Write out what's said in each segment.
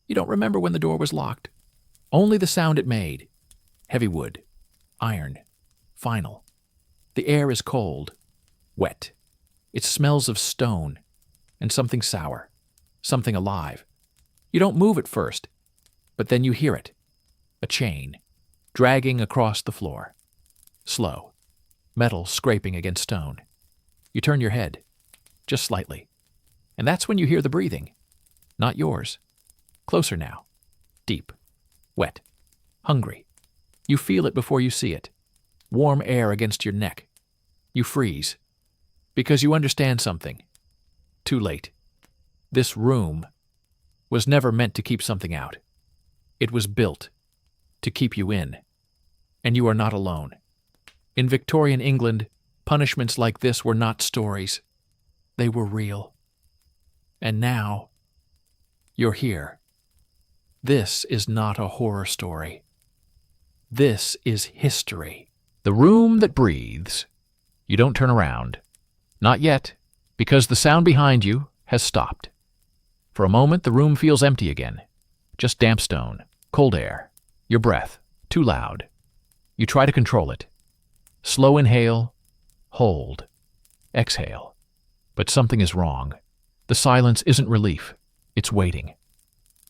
You don't remember when the door was locked. Only the sound it made. Heavy wood. Iron. Final. The air is cold. Wet. It smells of stone. And something sour. Something alive. You don't move at first. But then you hear it. A chain. Dragging across the floor. Slow. Metal scraping against stone. You turn your head. Just slightly. And that's when you hear the breathing. Not yours. Closer now. Deep. Wet. Hungry. You feel it before you see it. Warm air against your neck. You freeze. Because you understand something. Too late. This room was never meant to keep something out. It was built to keep you in. And you are not alone. In Victorian England, punishments like this were not stories. They were real. And now, you're here. This is not a horror story. This is history. The room that breathes. You don't turn around. Not yet, because the sound behind you has stopped. For a moment, the room feels empty again. Just damp stone, cold air, your breath, too loud. You try to control it. Slow inhale, hold, exhale. But something is wrong. The silence isn't relief, it's waiting.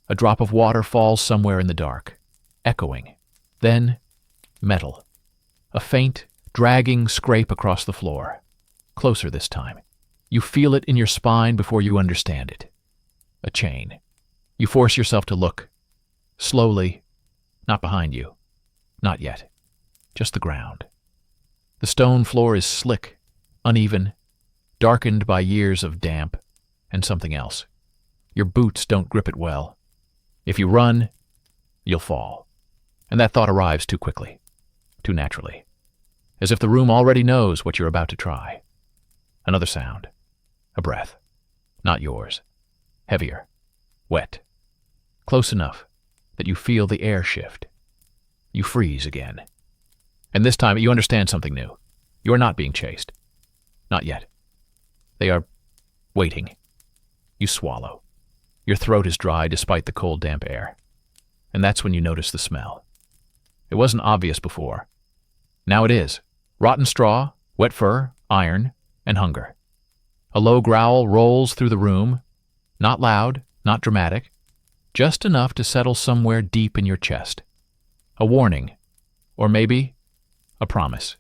A drop of water falls somewhere in the dark, echoing. Then, metal. A faint, dragging scrape across the floor. Closer this time. You feel it in your spine before you understand it. A chain. You force yourself to look. Slowly. Not behind you. Not yet. Just the ground. The stone floor is slick, uneven, darkened by years of damp and something else. Your boots don't grip it well. If you run, you'll fall. And that thought arrives too quickly, too naturally, as if the room already knows what you're about to try. Another sound. A breath. Not yours. Heavier. Wet. Close enough that you feel the air shift. You freeze again. And this time you understand something new. You are not being chased. Not yet. They are waiting. You swallow. Your throat is dry despite the cold, damp air. And that's when you notice the smell. It wasn't obvious before. Now it is. Rotten straw, wet fur, iron, and hunger. A low growl rolls through the room. Not loud, not dramatic. Just enough to settle somewhere deep in your chest. A warning. Or maybe a promise.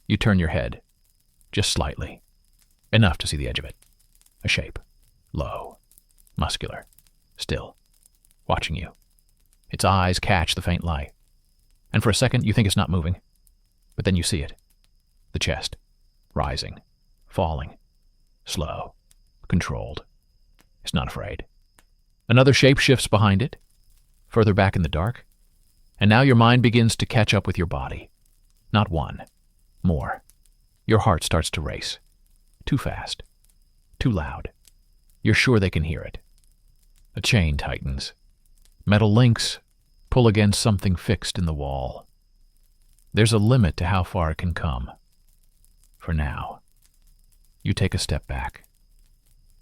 You turn your head. Just slightly. Enough to see the edge of it. A shape. Low. Muscular. Still. Watching you. Its eyes catch the faint light. And for a second you think it's not moving. But then you see it. The chest. Rising. Falling. Slow. Controlled. It's not afraid. Another shape shifts behind it. Further back in the dark. And now your mind begins to catch up with your body. Not one. More. Your heart starts to race. Too fast. Too loud. You're sure they can hear it. A chain tightens. Metal links pull against something fixed in the wall. There's a limit to how far it can come. For now. You take a step back.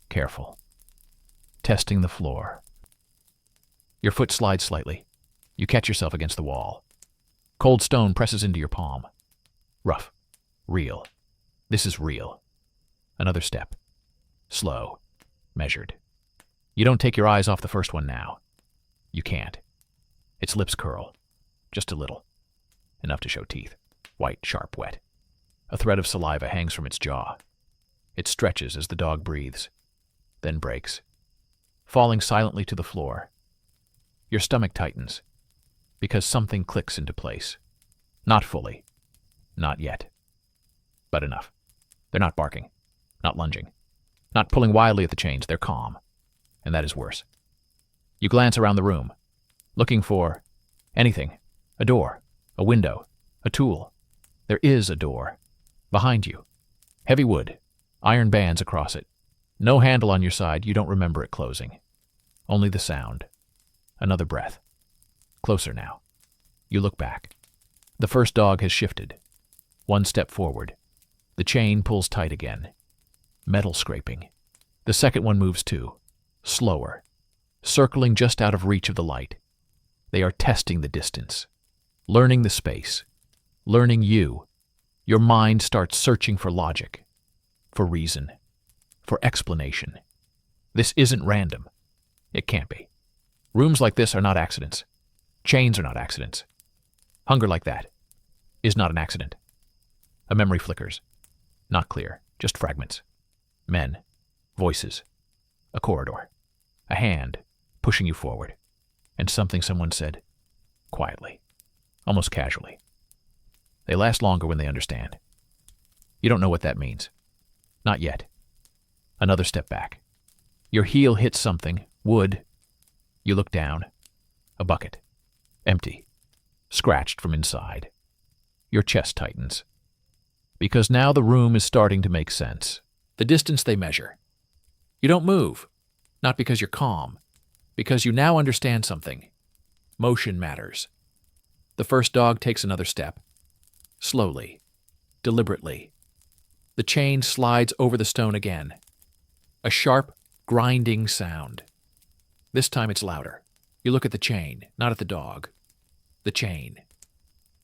Careful. Testing the floor. Your foot slides slightly. You catch yourself against the wall. Cold stone presses into your palm. Rough. Real. This is real. Another step. Slow. Measured. You don't take your eyes off the first one now. You can't. Its lips curl. Just a little. Enough to show teeth. White, sharp, wet. A thread of saliva hangs from its jaw. It stretches as the dog breathes. Then breaks. Falling silently to the floor. Your stomach tightens. Because something clicks into place. Not fully. Not yet. But enough. They're not barking. Not lunging. Not pulling wildly at the chains. They're calm. And that is worse. You glance around the room, looking for anything. A door. A window. A tool. There is a door. Behind you. Heavy wood. Iron bands across it. No handle on your side. You don't remember it closing. Only the sound. Another breath. Closer now. You look back. The first dog has shifted. One step forward. The chain pulls tight again. Metal scraping. The second one moves too. Slower. circling just out of reach of the light. They are testing the distance, learning the space, learning you. Your mind starts searching for logic, for reason, for explanation. This isn't random. It can't be. Rooms like this are not accidents. Chains are not accidents. Hunger like that is not an accident. A memory flickers. Not clear, just fragments. Men, voices, a corridor, a hand pushing you forward, and something someone said, quietly, almost casually. They last longer when they understand. You don't know what that means. Not yet. Another step back. Your heel hits something, wood. You look down. A bucket. Empty. Scratched from inside. Your chest tightens. Because now the room is starting to make sense. The distance they measure. You don't move. Not because you're calm. Because you now understand something. Motion matters. The first dog takes another step. Slowly. Deliberately. The chain slides over the stone again. A sharp, grinding sound. This time it's louder. You look at the chain, not at the dog. The chain.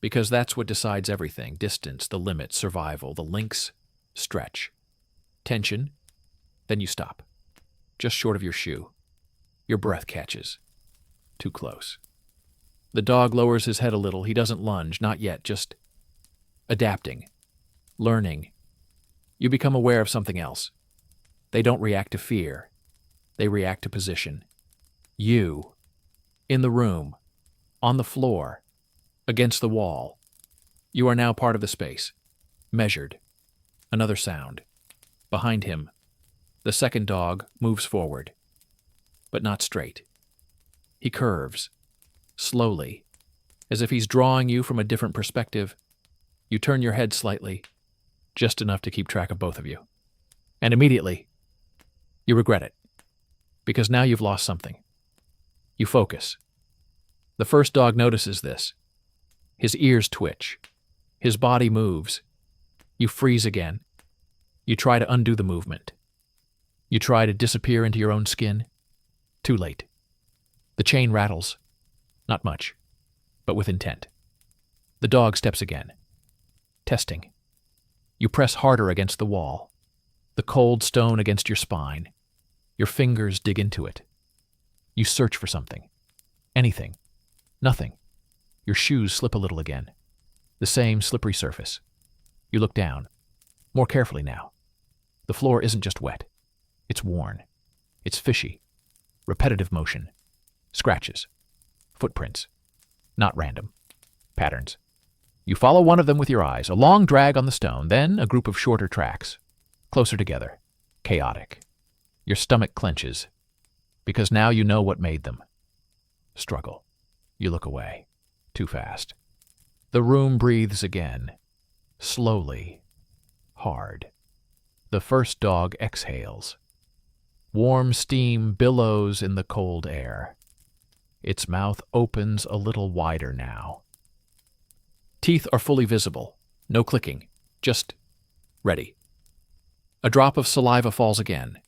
Because that's what decides everything. Distance, the limit, survival, the links, stretch. Tension. Then you stop. Just short of your shoe. Your breath catches. Too close. The dog lowers his head a little. He doesn't lunge, not yet, just adapting. Learning. You become aware of something else. They don't react to fear. They react to position. You. In the room. On the floor. Against the wall. You are now part of the space. Measured. Another sound. Behind him. The second dog moves forward. But not straight. He curves. Slowly. As if he's drawing you from a different perspective. You turn your head slightly. Just enough to keep track of both of you. And immediately, you regret it. Because now you've lost something. You focus. The first dog notices this. His ears twitch. His body moves. You freeze again. You try to undo the movement. You try to disappear into your own skin. Too late. The chain rattles. Not much, but with intent. The dog steps again. Testing. You press harder against the wall. The cold stone against your spine. Your fingers dig into it. You search for something. Anything. Nothing. Your shoes slip a little again. The same slippery surface. You look down. More carefully now. The floor isn't just wet. It's worn. It's fishy. Repetitive motion. Scratches. Footprints. Not random. Patterns. You follow one of them with your eyes, a long drag on the stone, then a group of shorter tracks. Closer together. Chaotic. Your stomach clenches. Because now you know what made them. Struggle. You look away. Too fast. The room breathes again. Slowly. Hard. The first dog exhales. Warm steam billows in the cold air. Its mouth opens a little wider now. Teeth are fully visible. No clicking. Just ready. A drop of saliva falls again.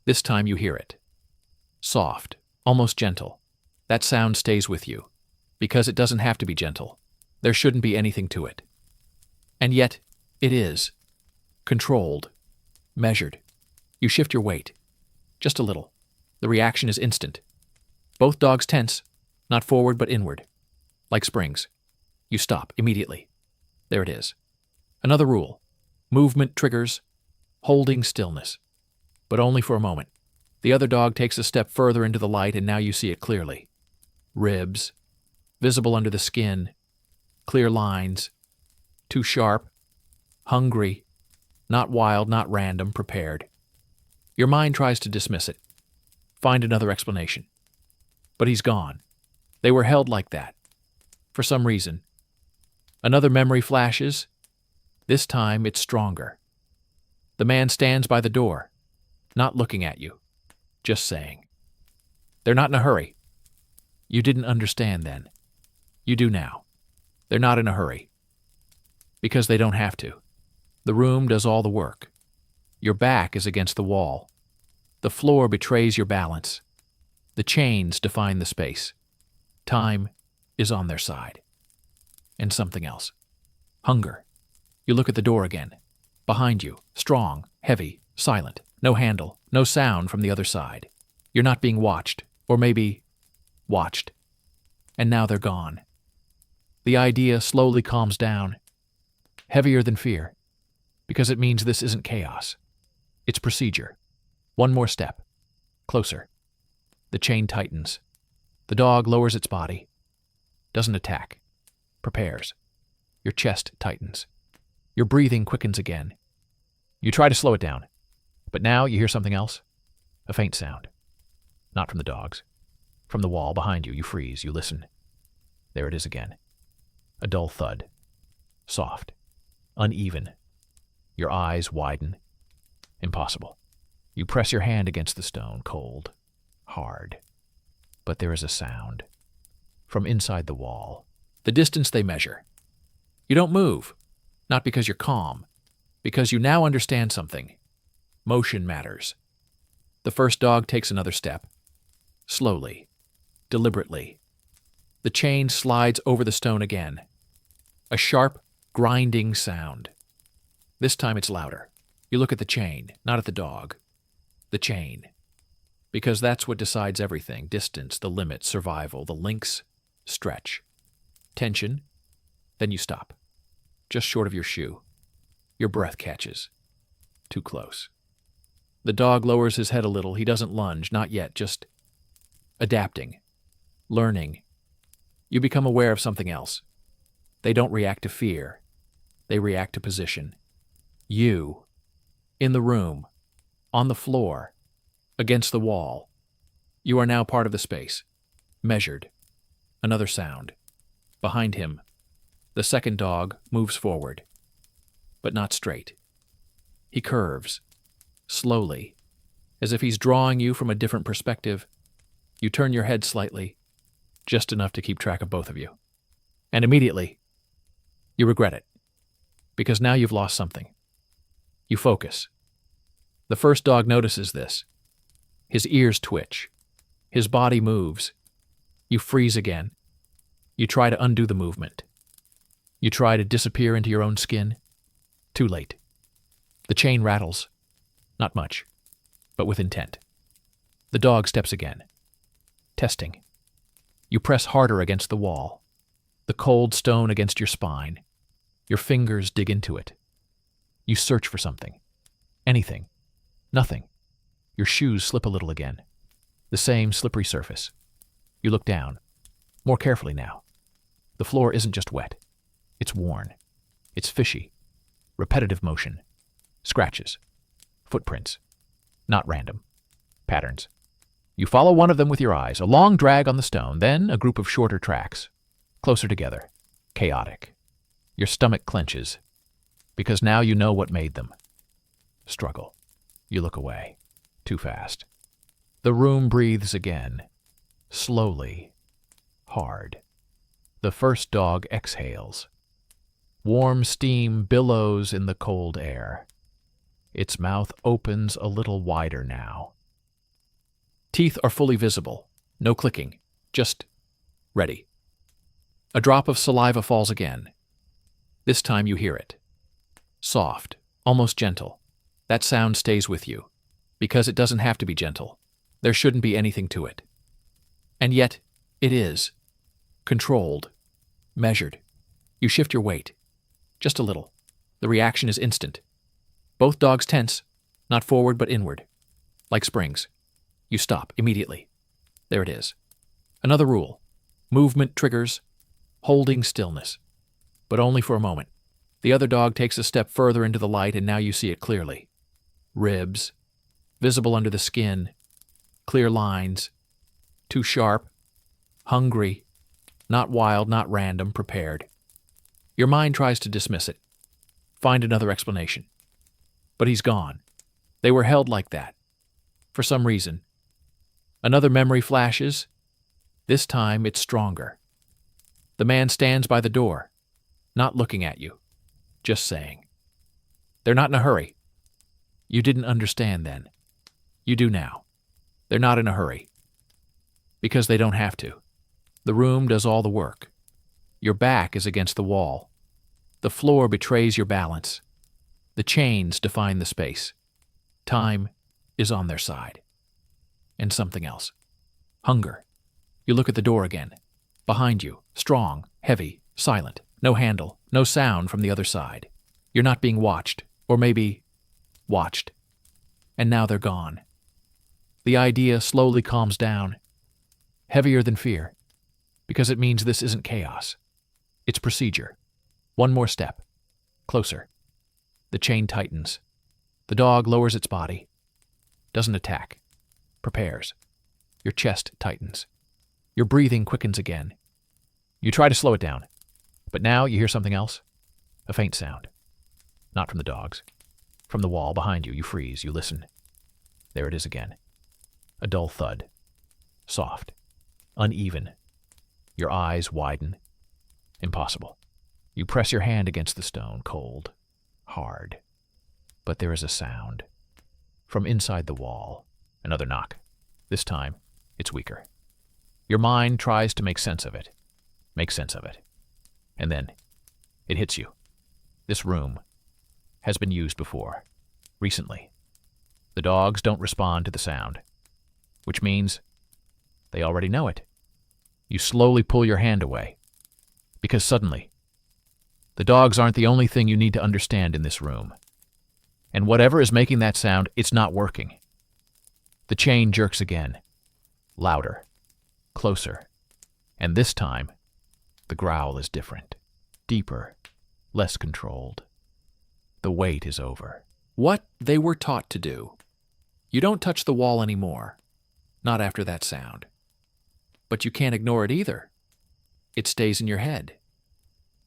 This time you hear it. Soft, almost gentle. That sound stays with you. Because it doesn't have to be gentle. There shouldn't be anything to it. And yet, it is. Controlled. Measured. You shift your weight. Just a little. The reaction is instant. Both dogs tense, not forward but inward. Like springs. You stop immediately. There it is. Another rule. Movement triggers. Holding stillness. But only for a moment. The other dog takes a step further into the light and now you see it clearly. Ribs. Visible under the skin. Clear lines. Too sharp. Hungry. Not wild, not random, prepared. Your mind tries to dismiss it. Find another explanation. But he's gone. They were held like that. For some reason. Another memory flashes. This time it's stronger. The man stands by the door, not looking at you, just saying. They're not in a hurry. You didn't understand then. You do now. They're not in a hurry. Because they don't have to. The room does all the work. Your back is against the wall. The floor betrays your balance. The chains define the space. Time is on their side. And something else. Hunger. You look at the door again. Behind you, strong, heavy, silent. No handle, no sound from the other side. You're not being watched, or maybe watched. And now they're gone. The idea slowly calms down, heavier than fear, because it means this isn't chaos. It's procedure. One more step. Closer. The chain tightens. The dog lowers its body. Doesn't attack. Prepares. Your chest tightens. Your breathing quickens again. You try to slow it down, but now you hear something else. A faint sound. Not from the dogs. From the wall behind you, you freeze, you listen. There it is again. A dull thud. Soft. Uneven. Your eyes widen. Impossible. You press your hand against the stone, cold, hard. But there is a sound. From inside the wall. The distance they measure. You don't move. Not because you're calm. Because you now understand something. Motion matters. The first dog takes another step. Slowly. Deliberately. The chain slides over the stone again. A sharp, grinding sound. This time it's louder. You look at the chain, not at the dog. The chain. Because that's what decides everything. Distance, the limit, survival, the links, stretch. Tension. Then you stop. Just short of your shoe. Your breath catches. Too close. The dog lowers his head a little. He doesn't lunge, not yet, just adapting. Learning. You become aware of something else. They don't react to fear. They react to position. You, in the room, on the floor, against the wall. You are now part of the space. Measured. Another sound. Behind him, the second dog moves forward, but not straight. He curves, slowly, as if he's drawing you from a different perspective. You turn your head slightly, just enough to keep track of both of you. And immediately, you regret it, because now you've lost something. You focus. The first dog notices this. His ears twitch. His body moves. You freeze again. You try to undo the movement. You try to disappear into your own skin. Too late. The chain rattles. Not much, but with intent. The dog steps again. Testing. You press harder against the wall. The cold stone against your spine. Your fingers dig into it. You search for something. Anything. Nothing. Your shoes slip a little again. The same slippery surface. You look down. More carefully now. The floor isn't just wet. It's worn. It's fishy. Repetitive motion. Scratches. Footprints. Not random. Patterns. You follow one of them with your eyes, a long drag on the stone, then a group of shorter tracks. Closer together. Chaotic. Your stomach clenches, because now you know what made them. Struggle. You look away. Too fast. The room breathes again. Slowly. Hard. The first dog exhales. Warm steam billows in the cold air. Its mouth opens a little wider now. Teeth are fully visible. No clicking. Just ready. A drop of saliva falls again. This time you hear it. Soft, almost gentle. That sound stays with you, because it doesn't have to be gentle. There shouldn't be anything to it. And yet, it is. Controlled. Measured. You shift your weight. Just a little. The reaction is instant. Both dogs tense, not forward but inward. Like springs. You stop immediately. There it is. Another rule. Movement triggers, holding stillness. But only for a moment. The other dog takes a step further into the light, and now you see it clearly. Ribs, visible under the skin, clear lines, too sharp, hungry, not wild, not random, prepared. Your mind tries to dismiss it, find another explanation. But he's gone. They were held like that, for some reason. Another memory flashes. This time it's stronger. The man stands by the door, not looking at you, just saying. They're not in a hurry. You didn't understand then. You do now. They're not in a hurry. Because they don't have to. The room does all the work. Your back is against the wall. The floor betrays your balance. The chains define the space. Time is on their side. And something else. Hunger. You look at the door again. Behind you, strong, heavy, silent. No handle, no sound from the other side. You're not being watched, or maybe watched. And now they're gone. The idea slowly calms down. Heavier than fear. Because it means this isn't chaos. It's procedure. One more step. Closer. The chain tightens. The dog lowers its body. Doesn't attack. Prepares. Your chest tightens. Your breathing quickens again. You try to slow it down. But now you hear something else. A faint sound. Not from the dogs. From the wall behind you, you freeze, you listen. There it is again. A dull thud. Soft. Uneven. Your eyes widen. Impossible. You press your hand against the stone, cold, hard. But there is a sound. From inside the wall. Another knock. This time, it's weaker. Your mind tries to make sense of it. Make sense of it. And then, it hits you. This room has been used before. Recently. The dogs don't respond to the sound. Which means they already know it. You slowly pull your hand away. Because suddenly, the dogs aren't the only thing you need to understand in this room. And whatever is making that sound, it's not working. The chain jerks again. Louder. Closer. And this time, the growl is different. Deeper. Less controlled. The wait is over. What they were taught to do. You don't touch the wall anymore. Not after that sound. But you can't ignore it either. It stays in your head.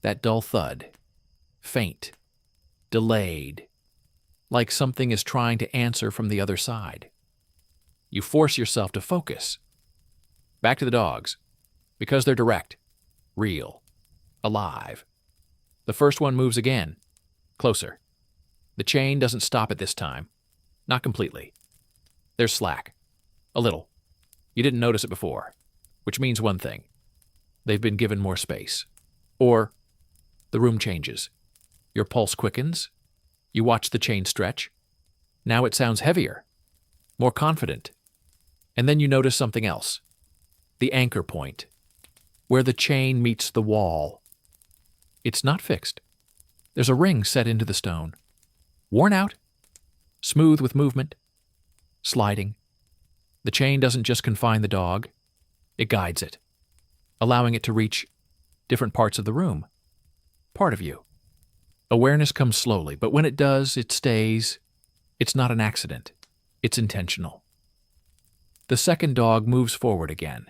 That dull thud. Faint. Delayed. Like something is trying to answer from the other side. You force yourself to focus. Back to the dogs. Because they're direct. Real. Alive. The first one moves again. Closer. The chain doesn't stop at this time. Not completely. There's slack. A little. You didn't notice it before. Which means one thing. They've been given more space. Or the room changes. Your pulse quickens. You watch the chain stretch. Now it sounds heavier. More confident. And then you notice something else. The anchor point. Where the chain meets the wall. It's not fixed. There's a ring set into the stone. Worn out. Smooth with movement. Sliding. The chain doesn't just confine the dog. It guides it. Allowing it to reach different parts of the room. Part of you. Awareness comes slowly, but when it does, it stays. It's not an accident. It's intentional. The second dog moves forward again.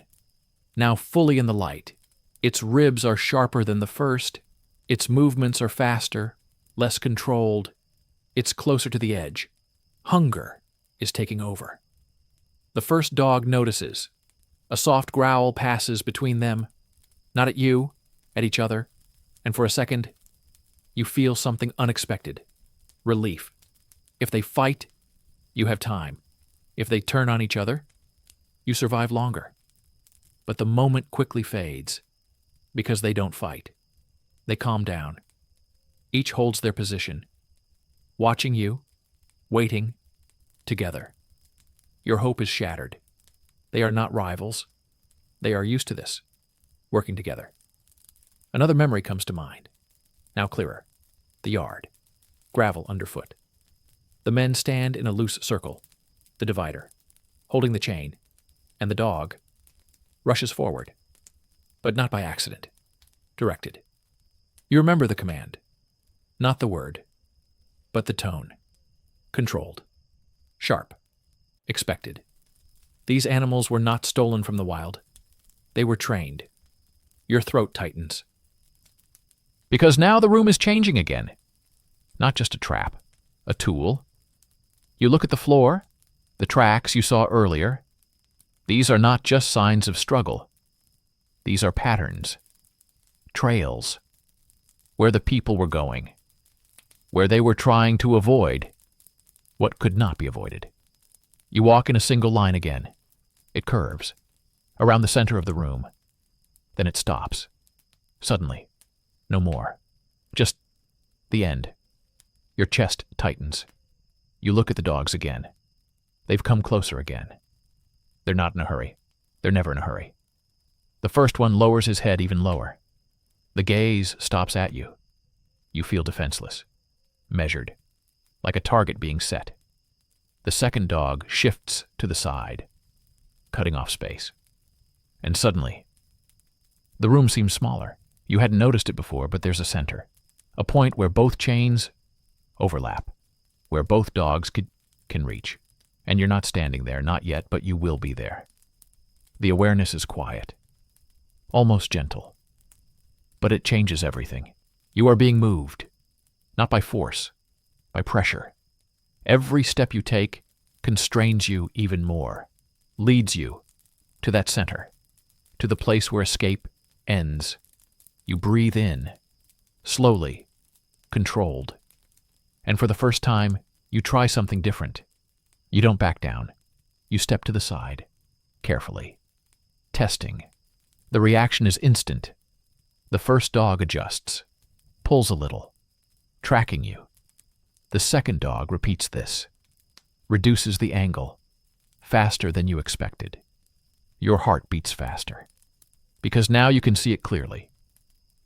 Now fully in the light. Its ribs are sharper than the first. Its movements are faster, less controlled. It's closer to the edge. Hunger is taking over. The first dog notices. A soft growl passes between them. Not at you, at each other. And for a second, you feel something unexpected. Relief. If they fight, you have time. If they turn on each other, you survive longer. But the moment quickly fades. Because they don't fight. They calm down. Each holds their position. Watching you. Waiting. Together. Your hope is shattered. They are not rivals. They are used to this. Working together. Another memory comes to mind. Now clearer. The yard. Gravel underfoot. The men stand in a loose circle. The divider. Holding the chain. And the dog rushes forward. But not by accident. Directed. You remember the command. Not the word. But the tone. Controlled. Sharp. Expected. These animals were not stolen from the wild. They were trained. Your throat tightens. Because now the room is changing again. Not just a trap. A tool. You look at the floor. The tracks you saw earlier. These are not just signs of struggle. These are patterns. Trails. Where the people were going. Where they were trying to avoid what could not be avoided. You walk in a single line again. It curves. around the center of the room. Then it stops. Suddenly. No more. Just the end. Your chest tightens. You look at the dogs again. They've come closer again. They're not in a hurry. They're never in a hurry. The first one lowers his head even lower. The gaze stops at you. You feel defenseless, measured, like a target being set. The second dog shifts to the side, cutting off space. And suddenly, the room seems smaller. You hadn't noticed it before, but there's a center, a point where both chains overlap, where both dogs can reach. And you're not standing there, not yet, but you will be there. The awareness is quiet, almost gentle. But it changes everything. You are being moved, not by force, by pressure. Every step you take constrains you even more, leads you to that center, to the place where escape ends. You breathe in, slowly, controlled. And for the first time, you try something different. You don't back down. You step to the side, carefully, testing. The reaction is instant. The first dog adjusts, pulls a little, tracking you. The second dog repeats this, reduces the angle, faster than you expected. Your heart beats faster, because now you can see it clearly.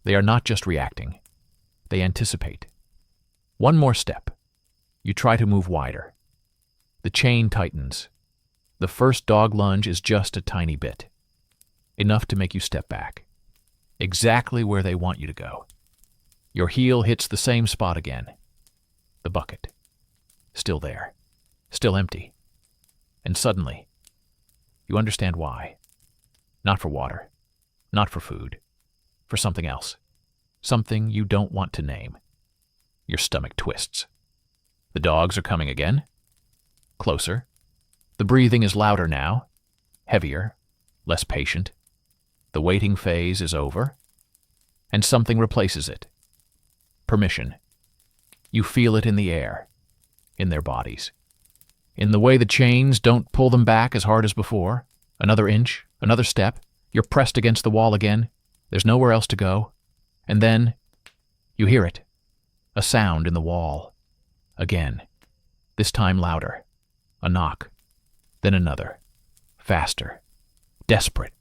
They are not just reacting. They anticipate. One more step. You try to move wider. The chain tightens. The first dog lunge is just a tiny bit, enough to make you step back, exactly where they want you to go. Your heel hits the same spot again. The bucket. Still there. Still empty. And suddenly, you understand why. Not for water. Not for food. For something else. Something you don't want to name. Your stomach twists. The dogs are coming again. Closer. The breathing is louder now. Heavier. Less patient. The waiting phase is over. And something replaces it. Permission. You feel it in the air. In their bodies. In the way the chains don't pull them back as hard as before. Another inch. Another step. You're pressed against the wall again. There's nowhere else to go. And then, you hear it. A sound in the wall. Again. This time louder. A knock. Then another. Faster. Desperate.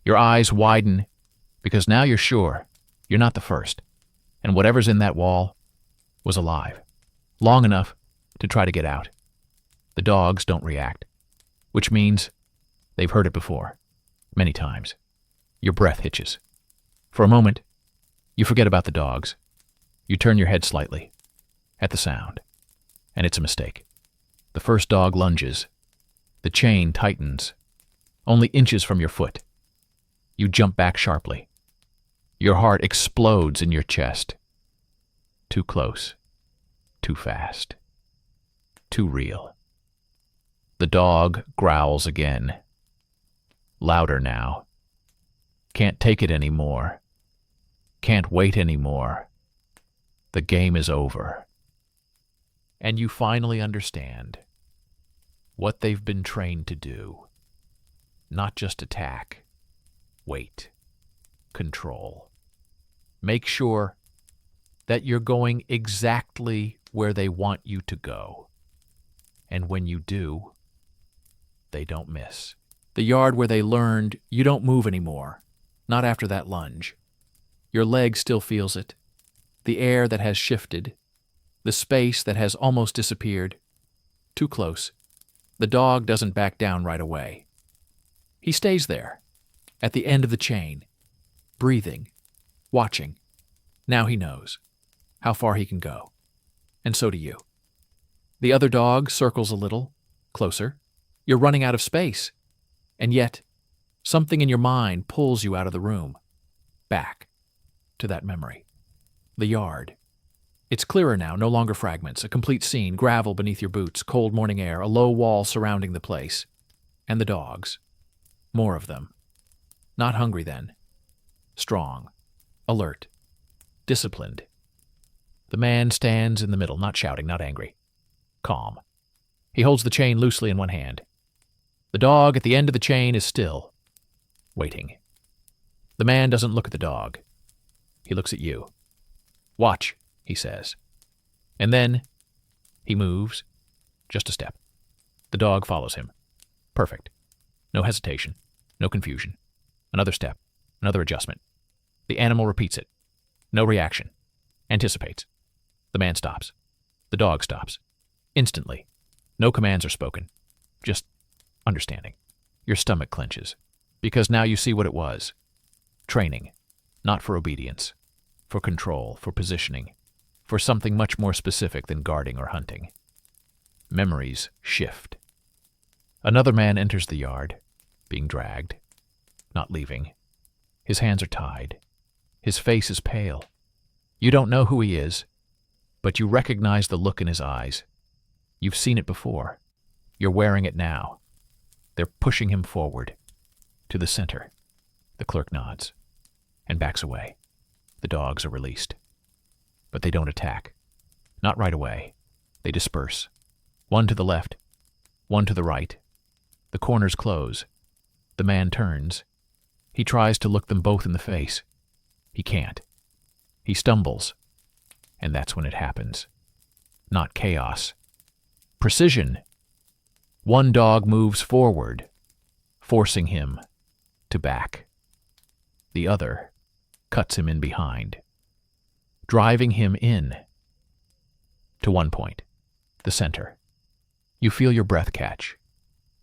Your eyes widen, because now you're sure you're not the first, and whatever's in that wall was alive, long enough to try to get out. The dogs don't react, which means they've heard it before, many times. Your breath hitches. For a moment, you forget about the dogs. You turn your head slightly, at the sound, and it's a mistake. The first dog lunges. The chain tightens, only inches from your foot. You jump back sharply. Your heart explodes in your chest. Too close. Too fast. Too real. The dog growls again. Louder now. Can't take it anymore. Can't wait anymore. The game is over. And you finally understand what they've been trained to do. Not just attack. Wait. Control. Make sure that you're going exactly where they want you to go. And when you do, they don't miss. The yard where they learned you don't move anymore. Not after that lunge. Your leg still feels it. The air that has shifted. The space that has almost disappeared. Too close. The dog doesn't back down right away. He stays there, at the end of the chain, breathing, watching. Now he knows how far he can go. And so do you. The other dog circles a little, closer. You're running out of space. And yet, something in your mind pulls you out of the room, back to that memory. The yard. It's clearer now, no longer fragments, a complete scene, gravel beneath your boots, cold morning air, a low wall surrounding the place. And the dogs. More of them. Not hungry then. Strong. Alert. Disciplined. The man stands in the middle, not shouting, not angry. Calm. He holds the chain loosely in one hand. The dog at the end of the chain is still. waiting. The man doesn't look at the dog. He looks at you. "Watch," he says. And then he moves just a step. The dog follows him. Perfect. No hesitation, no confusion. Another step, another adjustment. The animal repeats it. No reaction. Anticipates. The man stops. The dog stops. Instantly. No commands are spoken. Just understanding. Your stomach clenches, because now you see what it was. Training, not for obedience, for control, for positioning, for something much more specific than guarding or hunting. Memories shift. Another man enters the yard, being dragged, not leaving. His hands are tied. His face is pale. You don't know who he is, but you recognize the look in his eyes. You've seen it before. You're wearing it now. They're pushing him forward, to the center. The clerk nods and backs away. The dogs are released. But they don't attack. Not right away. They disperse. One to the left, one to the right. The corners close. The man turns. He tries to look them both in the face. He can't. He stumbles. And that's when it happens. Not chaos. Precision. One dog moves forward, forcing him to back. The other cuts him in behind, driving him in to one point, the center. You feel your breath catch,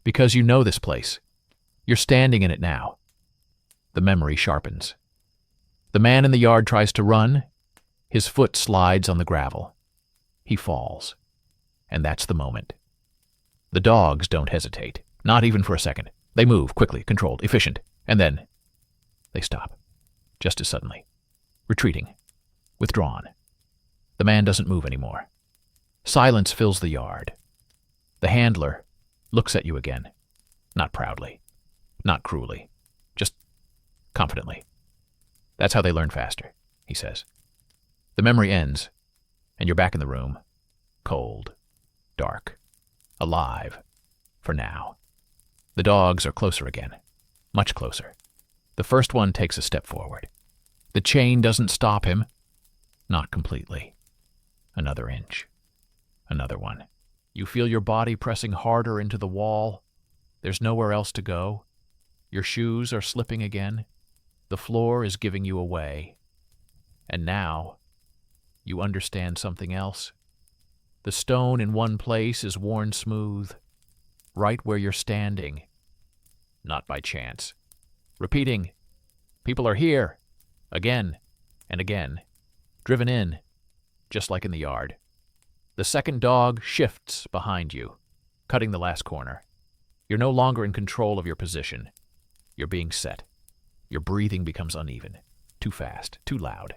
because you know this place. You're standing in it now. The memory sharpens. The man in the yard tries to run. His foot slides on the gravel. He falls. And that's the moment. The dogs don't hesitate, not even for a second. They move quickly, controlled, efficient, and then they stop, just as suddenly. Retreating. Withdrawn. The man doesn't move anymore. Silence fills the yard. The handler looks at you again. Not proudly. Not cruelly. Just confidently. That's how they learn faster, he says. The memory ends, and you're back in the room. Cold. Dark. Alive. For now. The dogs are closer again. Much closer. The first one takes a step forward. The chain doesn't stop him. Not completely. Another inch. Another one. You feel your body pressing harder into the wall. There's nowhere else to go. Your shoes are slipping again. The floor is giving you away. And now, you understand something else. The stone in one place is worn smooth, right where you're standing. Not by chance. Repeating, people are here, again and again, driven in, just like in the yard. The second dog shifts behind you, cutting the last corner. You're no longer in control of your position. You're being set. Your breathing becomes uneven, too fast, too loud.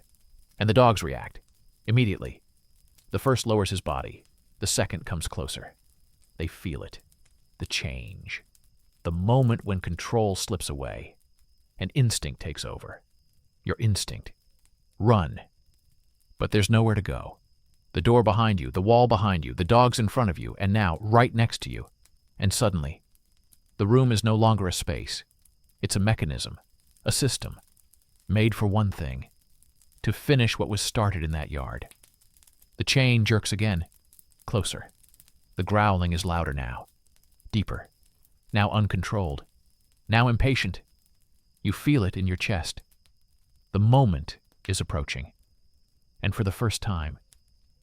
And the dogs react, immediately. The first lowers his body. The second comes closer. They feel it. The change. The moment when control slips away. And instinct takes over. Your instinct. Run. But there's nowhere to go. The door behind you, the wall behind you, the dogs in front of you, and now right next to you. And suddenly, the room is no longer a space. It's a mechanism, a system, made for one thing, to finish what was started in that yard. The chain jerks again, closer. The growling is louder now, deeper, now uncontrolled, now impatient. You feel it in your chest. The moment is approaching. And for the first time,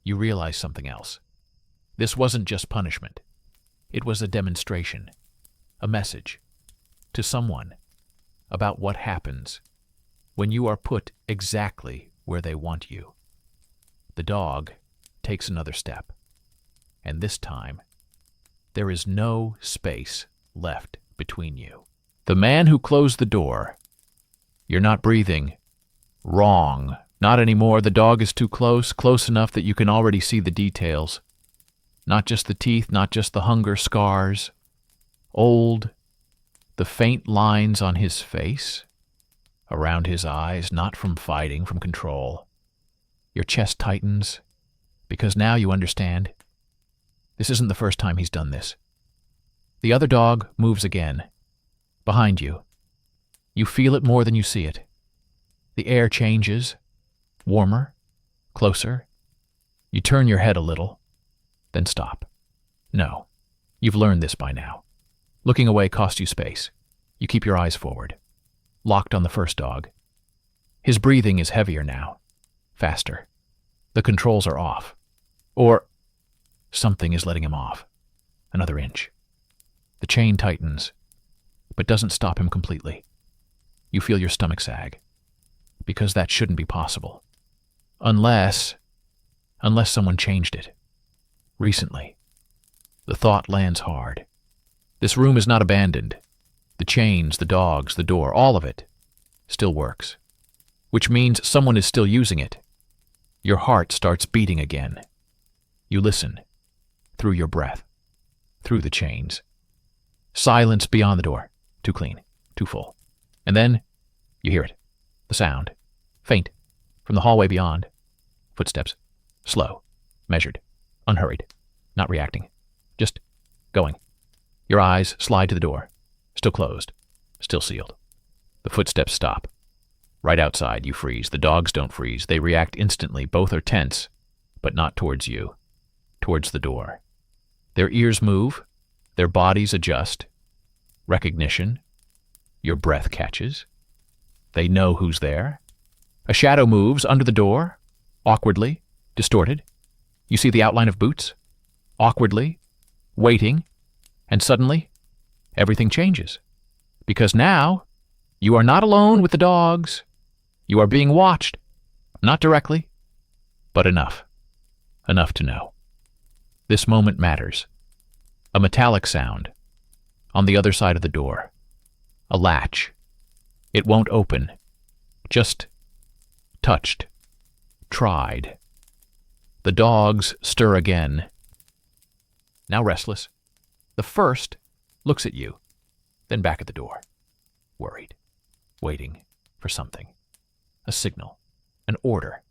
you realize something else. This wasn't just punishment. It was a demonstration, a message, to someone, about what happens when you are put exactly where they want you. The dog takes another step, and this time, there is no space left between you. The man who closed the door. You're not breathing. Wrong. Not anymore. The dog is too close, close enough that you can already see the details. Not just the teeth, not just the hunger scars. Old, the faint lines on his face, around his eyes, not from fighting, from control. Your chest tightens, because now you understand. This isn't the first time he's done this. The other dog moves again, behind you. You feel it more than you see it. The air changes, warmer, closer. You turn your head a little, then stop. No, you've learned this by now. Looking away costs you space. You keep your eyes forward, locked on the first dog. His breathing is heavier now, faster. The controls are off. Or something is letting him off. Another inch. The chain tightens, but doesn't stop him completely. You feel your stomach sag, because that shouldn't be possible. Unless someone changed it. Recently. The thought lands hard. This room is not abandoned. The chains, the dogs, the door, all of it still works. Which means someone is still using it. Your heart starts beating again. You listen. Through your breath. Through the chains. Silence beyond the door. Too clean. Too full. And then you hear it. The sound. Faint. From the hallway beyond. Footsteps. Slow. Measured. Unhurried. Not reacting. Just going. Your eyes slide to the door. Still closed. Still sealed. The footsteps stop. Right outside, you freeze. The dogs don't freeze. They react instantly. Both are tense, but not towards you. Towards the door. Their ears move. Their bodies adjust. Recognition. Your breath catches. They know who's there. A shadow moves under the door. Awkwardly. Distorted. You see the outline of boots. Awkwardly. Waiting. And suddenly, everything changes. Because now, you are not alone with the dogs. You are being watched. Not directly, but enough. Enough to know. This moment matters. A metallic sound. On the other side of the door. A latch. It won't open. Just touched. Tried. The dogs stir again. Now restless. The first looks at you, then back at the door. Worried. Waiting for something. A signal. An order.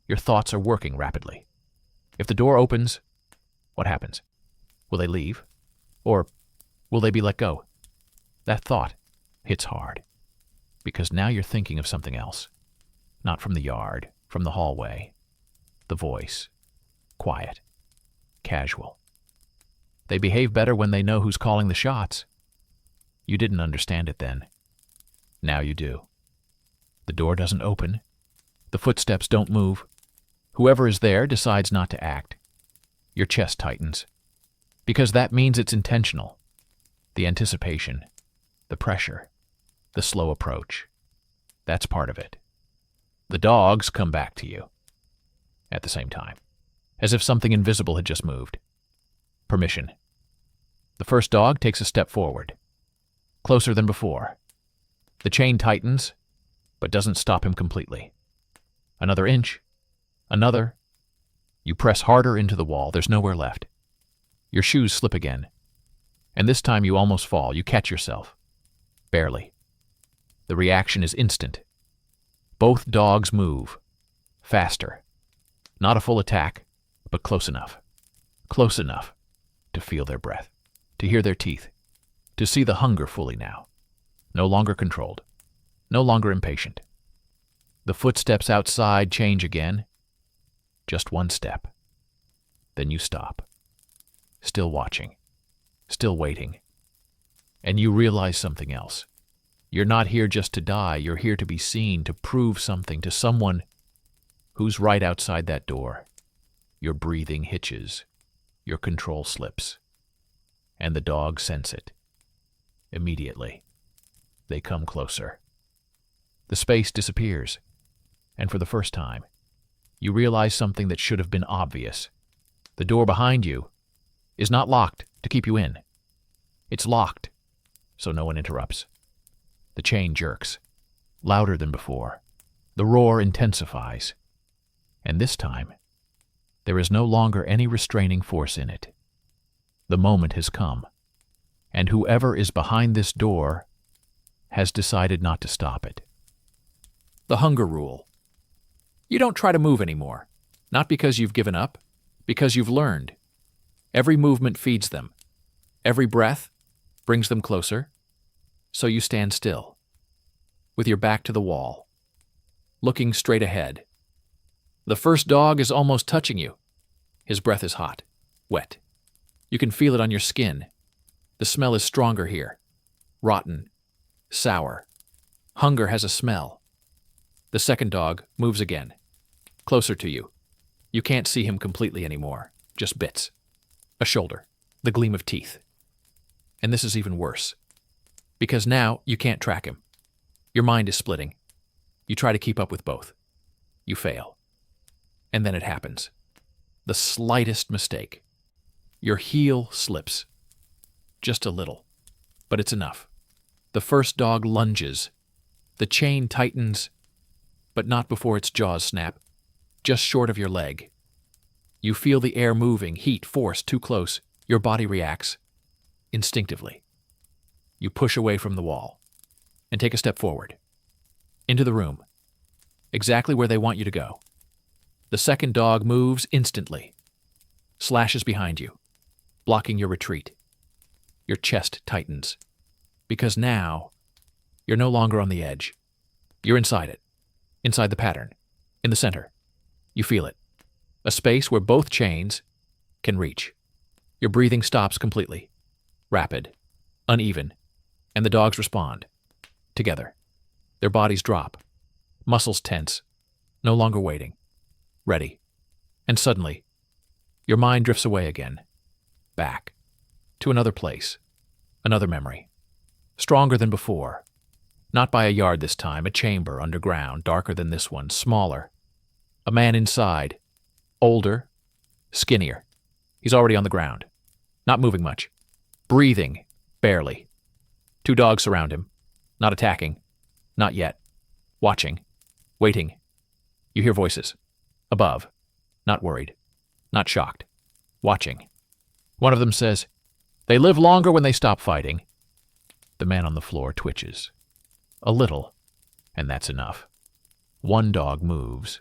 Your thoughts are working rapidly. If the door opens, what happens? Will they leave? Or will they be let go? That thought hits hard. Because now you're thinking of something else. Not from the yard, from the hallway. The voice. Quiet. Casual. They behave better when they know who's calling the shots. You didn't understand it then. Now you do. The door doesn't open. The footsteps don't move. Whoever is there decides not to act. Your chest tightens. Because that means it's intentional. The anticipation. The pressure. The slow approach. That's part of it. The dogs come back to you. At the same time. As if something invisible had just moved. Permission. The first dog takes a step forward. Closer than before. The chain tightens, but doesn't stop him completely. Another inch. Another. You press harder into the wall. There's nowhere left. Your shoes slip again. And this time you almost fall. You catch yourself. Barely. The reaction is instant. Both dogs move. Faster. Not a full attack, but close enough. Close enough to feel their breath, to hear their teeth, to see the hunger fully now. No longer controlled. No longer impatient. The footsteps outside change again. Just one step. Then you stop. Still watching. Still waiting. And you realize something else. You're not here just to die. You're here to be seen, to prove something to someone who's right outside that door. Your breathing hitches. Your control slips. And the dogs sense it. Immediately. They come closer. The space disappears. And for the first time, you realize something that should have been obvious. The door behind you is not locked to keep you in. It's locked, so no one interrupts. The chain jerks, louder than before. The roar intensifies. And this time, there is no longer any restraining force in it. The moment has come, and whoever is behind this door has decided not to stop it. The hunger rule. You don't try to move anymore, not because you've given up, because you've learned. Every movement feeds them. Every breath brings them closer, so you stand still. with your back to the wall, looking straight ahead. The first dog is almost touching you. His breath is hot, wet. You can feel it on your skin. The smell is stronger here. Rotten, sour. Hunger has a smell. The second dog moves again, closer to you. You can't see him completely anymore, just bits. A shoulder, the gleam of teeth. And this is even worse, because now you can't track him. Your mind is splitting. You try to keep up with both. You fail. And then it happens. The slightest mistake. Your heel slips. Just a little. But it's enough. The first dog lunges. The chain tightens, but not before its jaws snap, just short of your leg. You feel the air moving, heat, force, too close. Your body reacts. Instinctively. You push away from the wall and take a step forward. Into the room. Exactly where they want you to go. The second dog moves instantly. Slashes behind you, blocking your retreat. Your chest tightens. Because now, you're no longer on the edge. You're inside it. Inside the pattern. In the center. You feel it. A space where both chains can reach. Your breathing stops completely. Rapid. Uneven. And the dogs respond. Together. Their bodies drop. Muscles tense. No longer waiting. Ready. And suddenly, your mind drifts away again. Back. To another place. Another memory. Stronger than before. Not by a yard this time, a chamber underground, darker than this one, smaller. A man inside. Older. Skinnier. He's already on the ground. Not moving much. Breathing. Barely. Two dogs surround him. Not attacking. Not yet. Watching. Waiting. You hear voices. Above. Not worried. Not shocked. Watching. One of them says, "They live longer when they stop fighting." The man on the floor twitches. A little, and that's enough. One dog moves.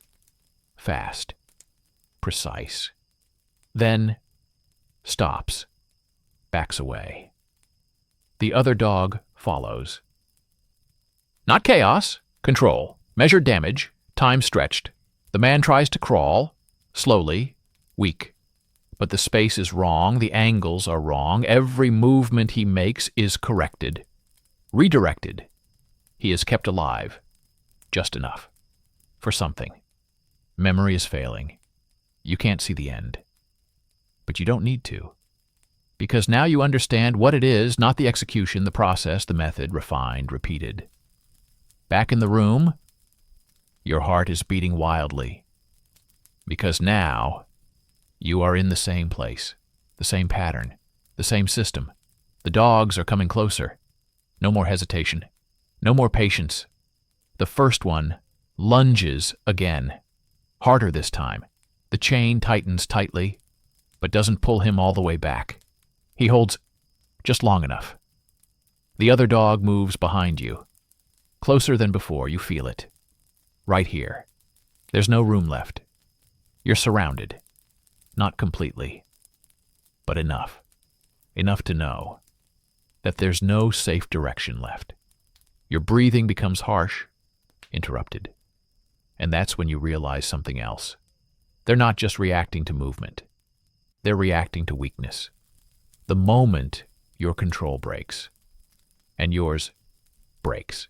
Fast. Precise. Then stops. Backs away. The other dog follows. Not chaos. Control. Measured damage. Time stretched. The man tries to crawl. Slowly. Weak. But the space is wrong. The angles are wrong. Every movement he makes is corrected. Redirected. He is kept alive. Just enough. For something. Memory is failing. You can't see the end. But you don't need to. Because now you understand what it is, not the execution, the process, the method, refined, repeated. Back in the room, your heart is beating wildly. Because now, you are in the same place, the same pattern, the same system. The dogs are coming closer. No more hesitation. No more patience. The first one lunges again. Harder this time. The chain tightens tightly, but doesn't pull him all the way back. He holds just long enough. The other dog moves behind you. Closer than before, you feel it. Right here. There's no room left. You're surrounded. Not completely, but enough. Enough to know that there's no safe direction left. Your breathing becomes harsh, interrupted. And that's when you realize something else. They're not just reacting to movement. They're reacting to weakness. The moment your control breaks, and yours breaks.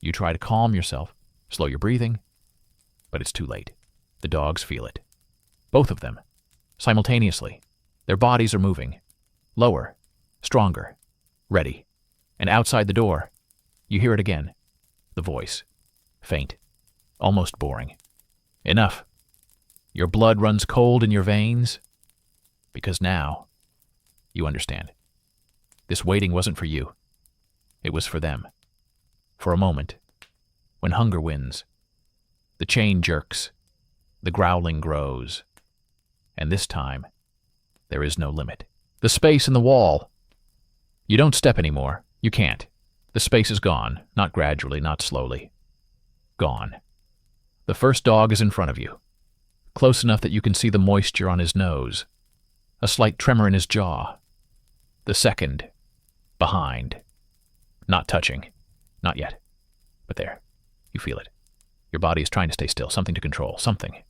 You try to calm yourself, slow your breathing, but it's too late. The dogs feel it. Both of them. Simultaneously. Their bodies are moving. Lower. Stronger. Ready. And outside the door, you hear it again. The voice. Faint. Almost boring. Enough. Your blood runs cold in your veins. Because now, you understand. This waiting wasn't for you. It was for them. For a moment. When hunger wins. The chain jerks. The growling grows. And this time, there is no limit. The space in the wall. You don't step anymore. You can't. The space is gone. Not gradually, not slowly. Gone. The first dog is in front of you. Close enough that you can see the moisture on his nose. A slight tremor in his jaw. The second. Behind. Not touching. Not yet. But there, you feel it. Your body is trying to stay still, something to control, something.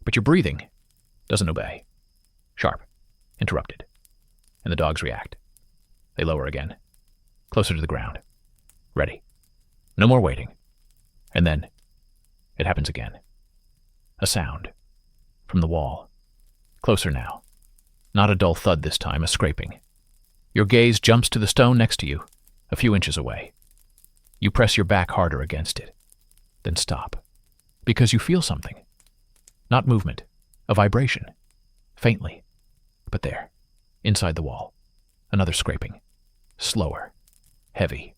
But your breathing doesn't obey. Sharp, interrupted. And the dogs react. They lower again, closer to the ground. Ready. No more waiting. And then, it happens again. A sound. From the wall. Closer now. Not a dull thud this time, a scraping. Your gaze jumps to the stone next to you, a few inches away. You press your back harder against it. Then stop. Because you feel something. Not movement, a vibration. Faintly. But there, inside the wall. Another scraping. Slower. Heavy.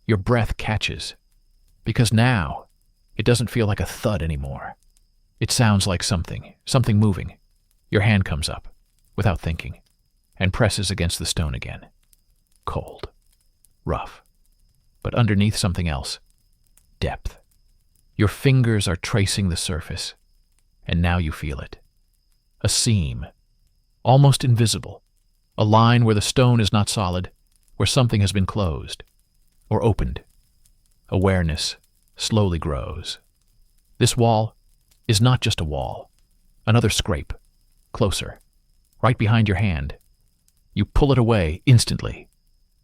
Your breath catches. Because now, it doesn't feel like a thud anymore. It sounds like something moving. Your hand comes up, without thinking, and presses against the stone again. Cold. Rough. But underneath something else. Depth. Your fingers are tracing the surface, and now you feel it. A seam. Almost invisible. A line where the stone is not solid, where something has been closed. Or opened. Awareness slowly grows. This wall is not just a wall. Another scrape. Closer. Right behind your hand. You pull it away instantly.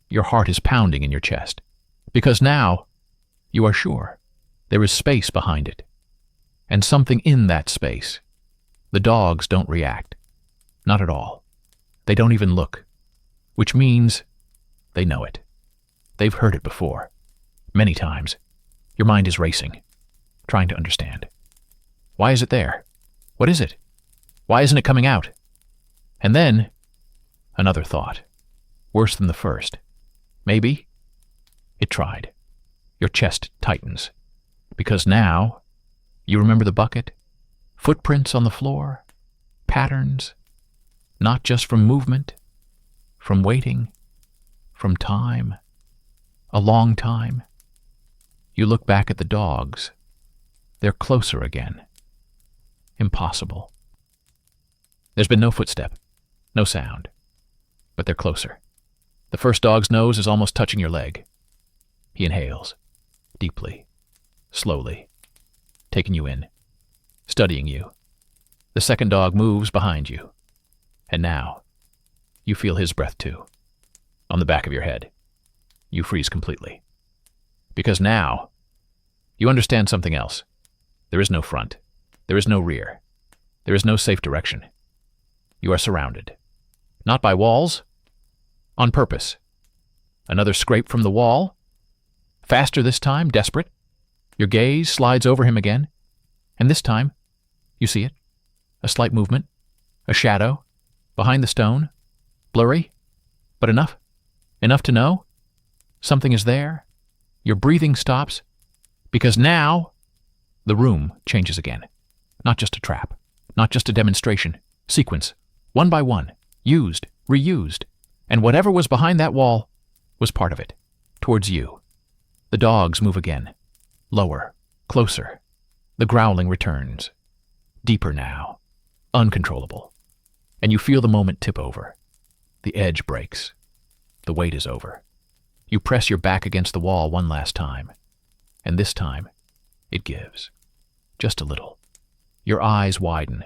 Your heart is pounding in your chest. Because now, you are sure, there is space behind it. And something in that space. The dogs don't react. Not at all. They don't even look. Which means they know it. They've heard it before. Many times. Your mind is racing, trying to understand. Why is it there? What is it? Why isn't it coming out? And then, another thought. Worse than the first. Maybe it tried. Your chest tightens. Because now, you remember the bucket, footprints on the floor, patterns, not just from movement, from waiting, from time, a long time. You look back at the dogs. They're closer again. Impossible. There's been no footstep, no sound, but they're closer. The first dog's nose is almost touching your leg. He inhales, deeply, slowly, taking you in, studying you. The second dog moves behind you. And now, you feel his breath too, on the back of your head. You freeze completely. Because now, you understand something else. There is no front. There is no rear. There is no safe direction. You are surrounded. Not by walls. On purpose. Another scrape from the wall. Faster this time, desperate. Your gaze slides over him again. And this time, you see it. A slight movement. A shadow. Behind the stone. Blurry. But enough. Enough to know. Something is there. Your breathing stops. Because now, the room changes again. Not just a trap. Not just a demonstration. Sequence. One by one. Used. Reused. And whatever was behind that wall was part of it. Towards you. The dogs move again. Lower. Closer. The growling returns. Deeper now. Uncontrollable. And you feel the moment tip over. The edge breaks. The wait is over. You press your back against the wall one last time. And this time, it gives. Just a little. Your eyes widen.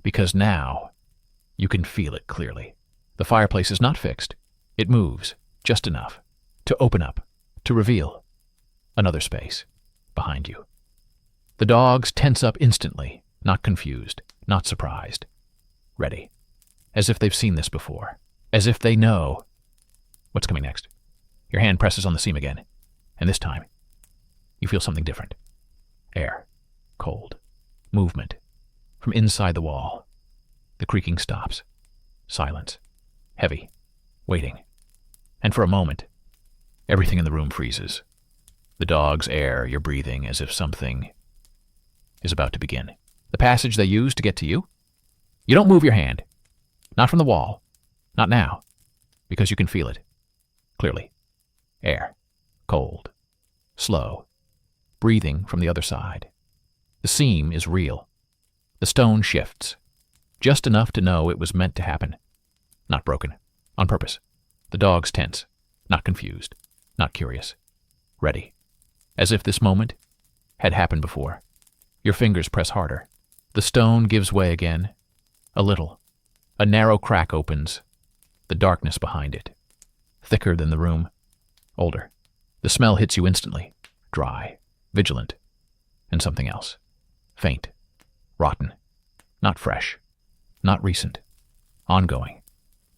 Because now, you can feel it clearly. The fireplace is not fixed. It moves, just enough, to open up, to reveal another space behind you. The dogs tense up instantly, not confused, not surprised. Ready. As if they've seen this before. As if they know what's coming next. Your hand presses on the seam again. And this time, you feel something different. Air. Cold. Movement. From inside the wall. The creaking stops. Silence. Heavy. Waiting. And for a moment, everything in the room freezes. The dogs, air, your breathing, as if something is about to begin. The passage they use to get to you? You don't move your hand. Not from the wall. Not now. Because you can feel it. Clearly. Air. Cold. Slow. Breathing from the other side. The seam is real. The stone shifts. Just enough to know it was meant to happen. Not broken. On purpose. The dogs tense. Not confused. Not curious. Ready. as if this moment had happened before. Your fingers press harder. The stone gives way again. A little. A narrow crack opens. The darkness behind it. Thicker than the room. Older. The smell hits you instantly. Dry. Vigilant. And something else. Faint. Rotten. Not fresh. Not recent. Ongoing.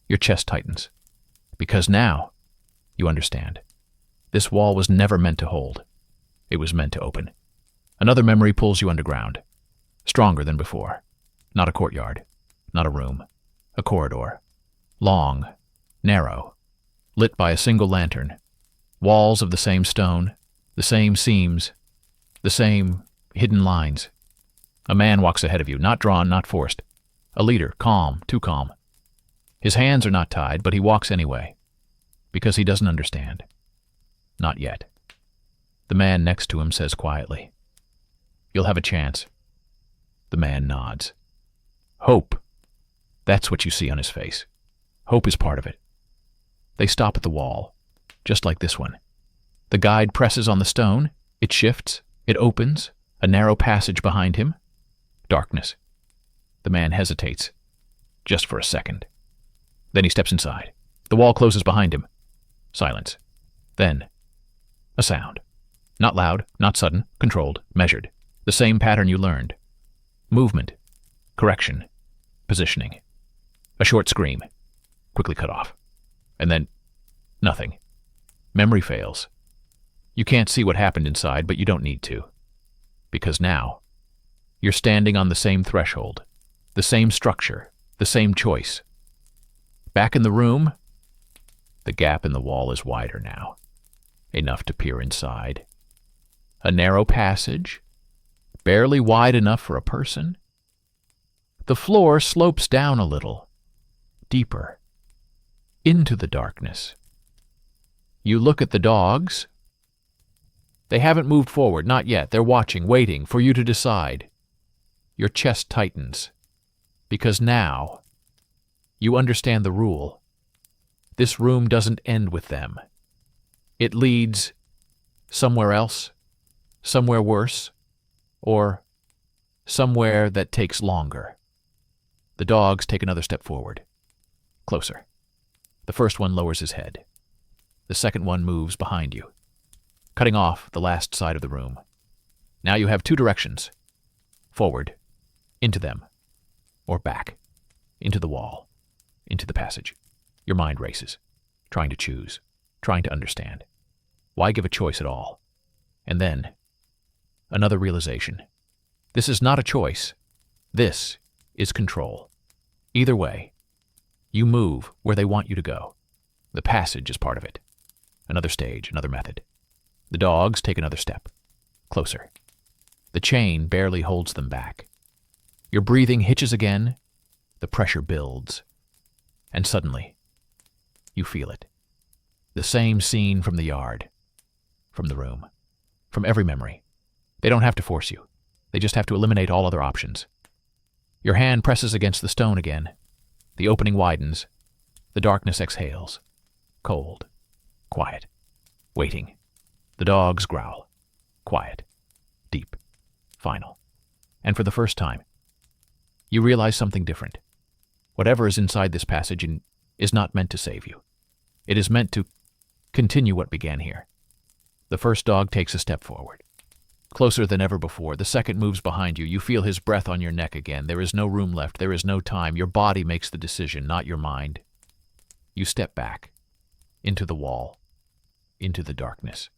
Your chest tightens. Because now, you understand. This wall was never meant to hold. It was meant to open. Another memory pulls you underground. Stronger than before. Not a courtyard. Not a room. A corridor. Long. Narrow. Lit by a single lantern. Walls of the same stone. The same seams. The same hidden lines. A man walks ahead of you, not drawn, not forced. A leader, calm, too calm. His hands are not tied, but he walks anyway. Because he doesn't understand. Not yet. The man next to him says quietly, "You'll have a chance." The man nods. Hope. That's what you see on his face. Hope is part of it. They stop at the wall, just like this one. The guide presses on the stone. It shifts. It opens. A narrow passage behind him. Darkness. The man hesitates. Just for a second. Then he steps inside. The wall closes behind him. Silence. Then, a sound. Not loud, not sudden, controlled, measured. The same pattern you learned. Movement. Correction. Positioning. A short scream. Quickly cut off. And then, nothing. Memory fails. You can't see what happened inside, but you don't need to. Because now, you're standing on the same threshold, the same structure, the same choice. Back in the room, the gap in the wall is wider now, enough to peer inside. A narrow passage, barely wide enough for a person. The floor slopes down a little, deeper, into the darkness. You look at the dogs. They haven't moved forward, not yet. They're watching, waiting for you to decide. Your chest tightens, because now you understand the rule. This room doesn't end with them. It leads somewhere else, somewhere worse, or somewhere that takes longer. The dogs take another step forward. Closer. The first one lowers his head. The second one moves behind you, cutting off the last side of the room. Now you have two directions. Forward, into them, or back, into the wall, into the passage. Your mind races, trying to choose, trying to understand. Why give a choice at all? And then, another realization. This is not a choice. This is control. Either way, you move where they want you to go. The passage is part of it. Another stage, another method. The dogs take another step. Closer. The chain barely holds them back. Your breathing hitches again. The pressure builds. And suddenly, you feel it. The same scene from the yard, from the room, from every memory. They don't have to force you. They just have to eliminate all other options. Your hand presses against the stone again. The opening widens. The darkness exhales. Cold. Quiet. Waiting. The dogs growl. Quiet. Deep. Final. And for the first time, you realize something different. Whatever is inside this passage is not meant to save you. It is meant to continue what began here. The first dog takes a step forward. Closer than ever before, the second moves behind you. You feel his breath on your neck again. There is no room left. There is no time. Your body makes the decision, not your mind. You step back, into the wall, into the darkness.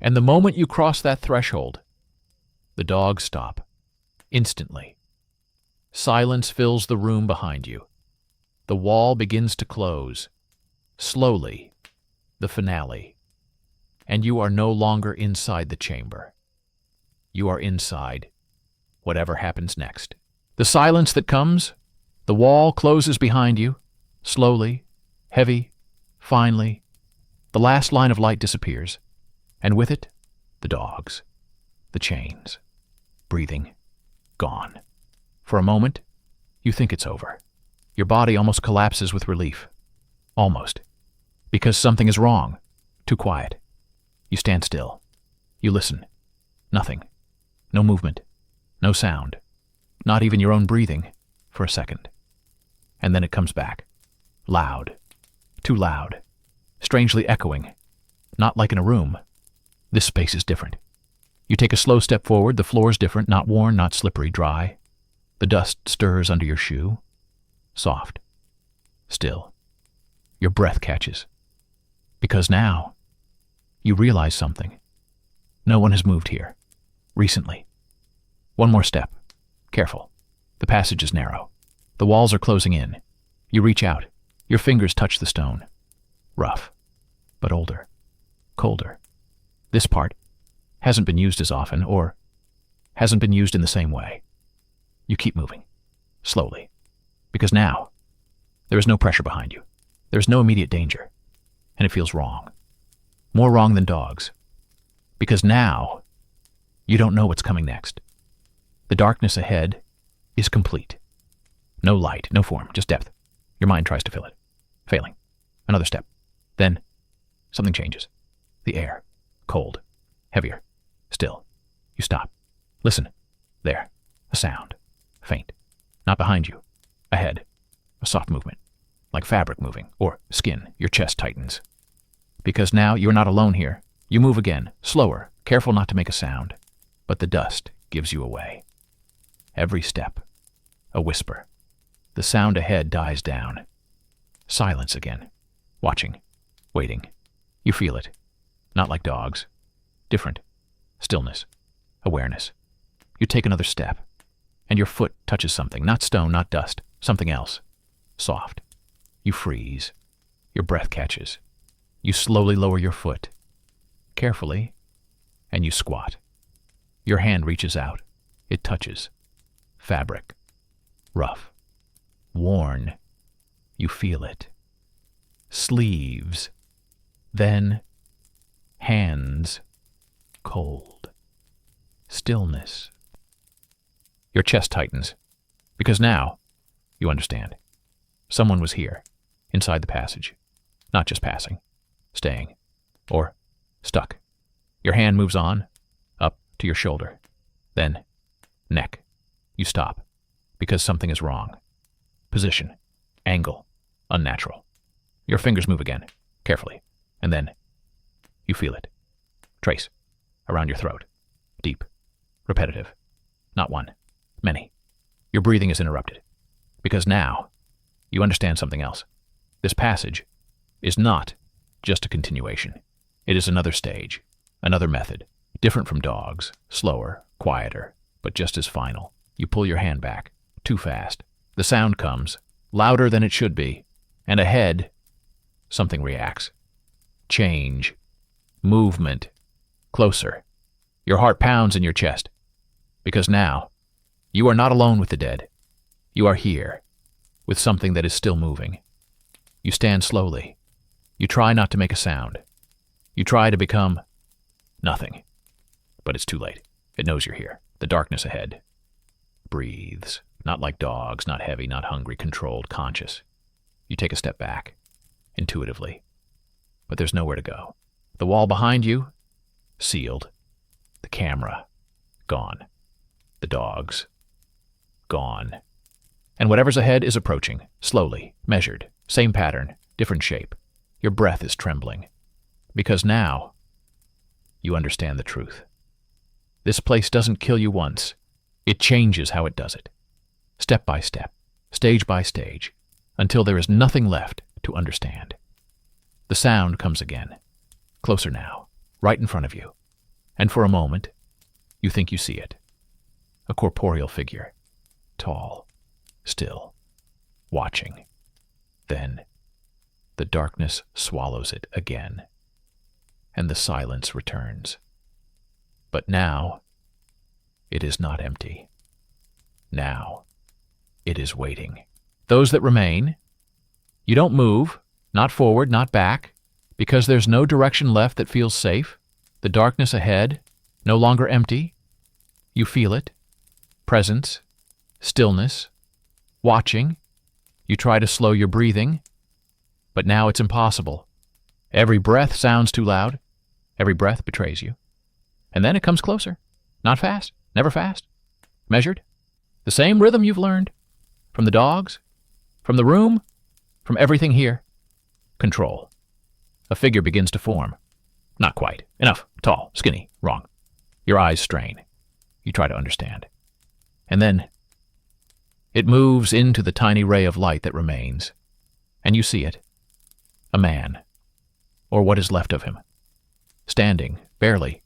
And the moment you cross that threshold, the dogs stop, instantly. Silence fills the room behind you. The wall begins to close, slowly, the finale. And you are no longer inside the chamber. You are inside whatever happens next. The silence that comes, the wall closes behind you, slowly, heavy, finally. The last line of light disappears, and with it, the dogs, the chains, breathing, gone. For a moment, you think it's over. Your body almost collapses with relief. Almost. Because something is wrong. Too quiet. You stand still. You listen. Nothing. No movement. No sound. Not even your own breathing for a second. And then it comes back. Loud. Too loud. Strangely echoing. Not like in a room. This space is different. You take a slow step forward. The floor is different. Not worn, not slippery, dry. The dust stirs under your shoe. Soft. Still. Your breath catches. Because now, you realize something. No one has moved here. Recently. One more step. Careful. The passage is narrow. The walls are closing in. You reach out. Your fingers touch the stone. Rough. But older. Colder. This part hasn't been used as often, or hasn't been used in the same way. You keep moving. Slowly. Because now, there is no pressure behind you. There is no immediate danger. And it feels wrong. More wrong than dogs. Because now, you don't know what's coming next. The darkness ahead is complete. No light, no form, just depth. Your mind tries to fill it. Failing. Another step. Then, something changes. The air. Cold. Heavier. Still. You stop. Listen. There. A sound. Faint. Not behind you. Ahead. A soft movement. Like fabric moving, or skin. Your chest tightens. Because now you're not alone here. You move again, slower, careful not to make a sound. But the dust gives you away. Every step. A whisper. The sound ahead dies down. Silence again. Watching. Waiting. You feel it. Not like dogs. Different. Stillness. Awareness. You take another step. And your foot touches something. Not stone, not dust. Something else. Soft. You freeze. Your breath catches. You slowly lower your foot. Carefully. And you squat. Your hand reaches out. It touches. Fabric. Rough. Worn. You feel it. Sleeves. Then, hands. Cold. Stillness. Your chest tightens. Because now, you understand. Someone was here, inside the passage. Not just passing. Staying. Or stuck. Your hand moves on, up to your shoulder. Then, neck. You stop. Because something is wrong. Position. Angle. Unnatural. Your fingers move again, carefully. And then, you feel it. Trace. Around your throat. Deep. Repetitive. Not one. Many. Your breathing is interrupted. Because now, you understand something else. This passage is not just a continuation. It is another stage. Another method. Different from dogs. Slower. Quieter. But just as final. You pull your hand back. Too fast. The sound comes. Louder than it should be. And ahead, something reacts. Change. Movement. Closer. Your heart pounds in your chest. Because now, you are not alone with the dead. You are here, with something that is still moving. You stand slowly. You try not to make a sound. You try to become nothing. But it's too late. It knows you're here. The darkness ahead. Breathes. Not like dogs, not heavy, not hungry, controlled, conscious. You take a step back, intuitively. But there's nowhere to go. The wall behind you, sealed. The camera, gone. The dogs, gone. And whatever's ahead is approaching, slowly, measured, same pattern, different shape. Your breath is trembling. Because now, you understand the truth. This place doesn't kill you once. It changes how it does it. Step by step, stage by stage, until there is nothing left to understand. The sound comes again, closer now, right in front of you. And for a moment, you think you see it. A corporeal figure, tall, still, watching. Then, the darkness swallows it again, and the silence returns. But now, it is not empty. Now, it is waiting. Those that remain, you don't move, not forward, not back, because there's no direction left that feels safe. The darkness ahead, no longer empty. You feel it. Presence, stillness, watching. You try to slow your breathing, but now it's impossible. Every breath sounds too loud. Every breath betrays you. And then it comes closer. Not fast, never fast. Measured. The same rhythm you've learned. From the dogs, from the room, from everything here. Control. A figure begins to form. Not quite. Enough. Tall. Skinny. Wrong. Your eyes strain. You try to understand. And then it moves into the tiny ray of light that remains. And you see it. A man. Or what is left of him. Standing, barely.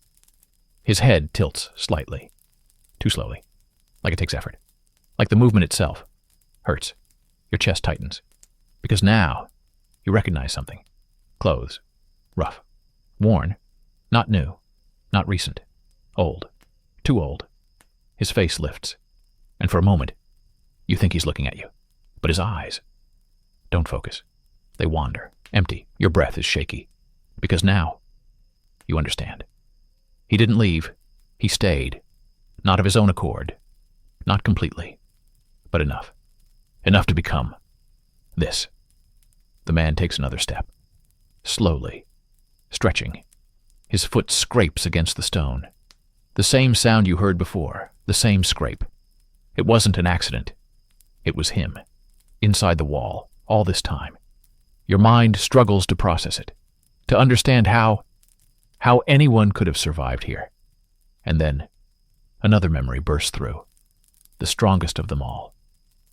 His head tilts slightly. Too slowly. Like it takes effort. Like the movement itself. Hurts. Your chest tightens. Because now you recognize something. Clothes. Rough. Worn. Not new. Not recent. Old. Too old. His face lifts. And for a moment, you think he's looking at you. But his eyes don't focus. They wander. Empty. Your breath is shaky. Because now you understand. He didn't leave. He stayed. Not of his own accord. Not completely. But enough. Enough to become this. The man takes another step. Slowly. Stretching. His foot scrapes against the stone. The same sound you heard before. The same scrape. It wasn't an accident. It was him. Inside the wall. All this time. Your mind struggles to process it. To understand how anyone could have survived here. And then another memory bursts through. The strongest of them all.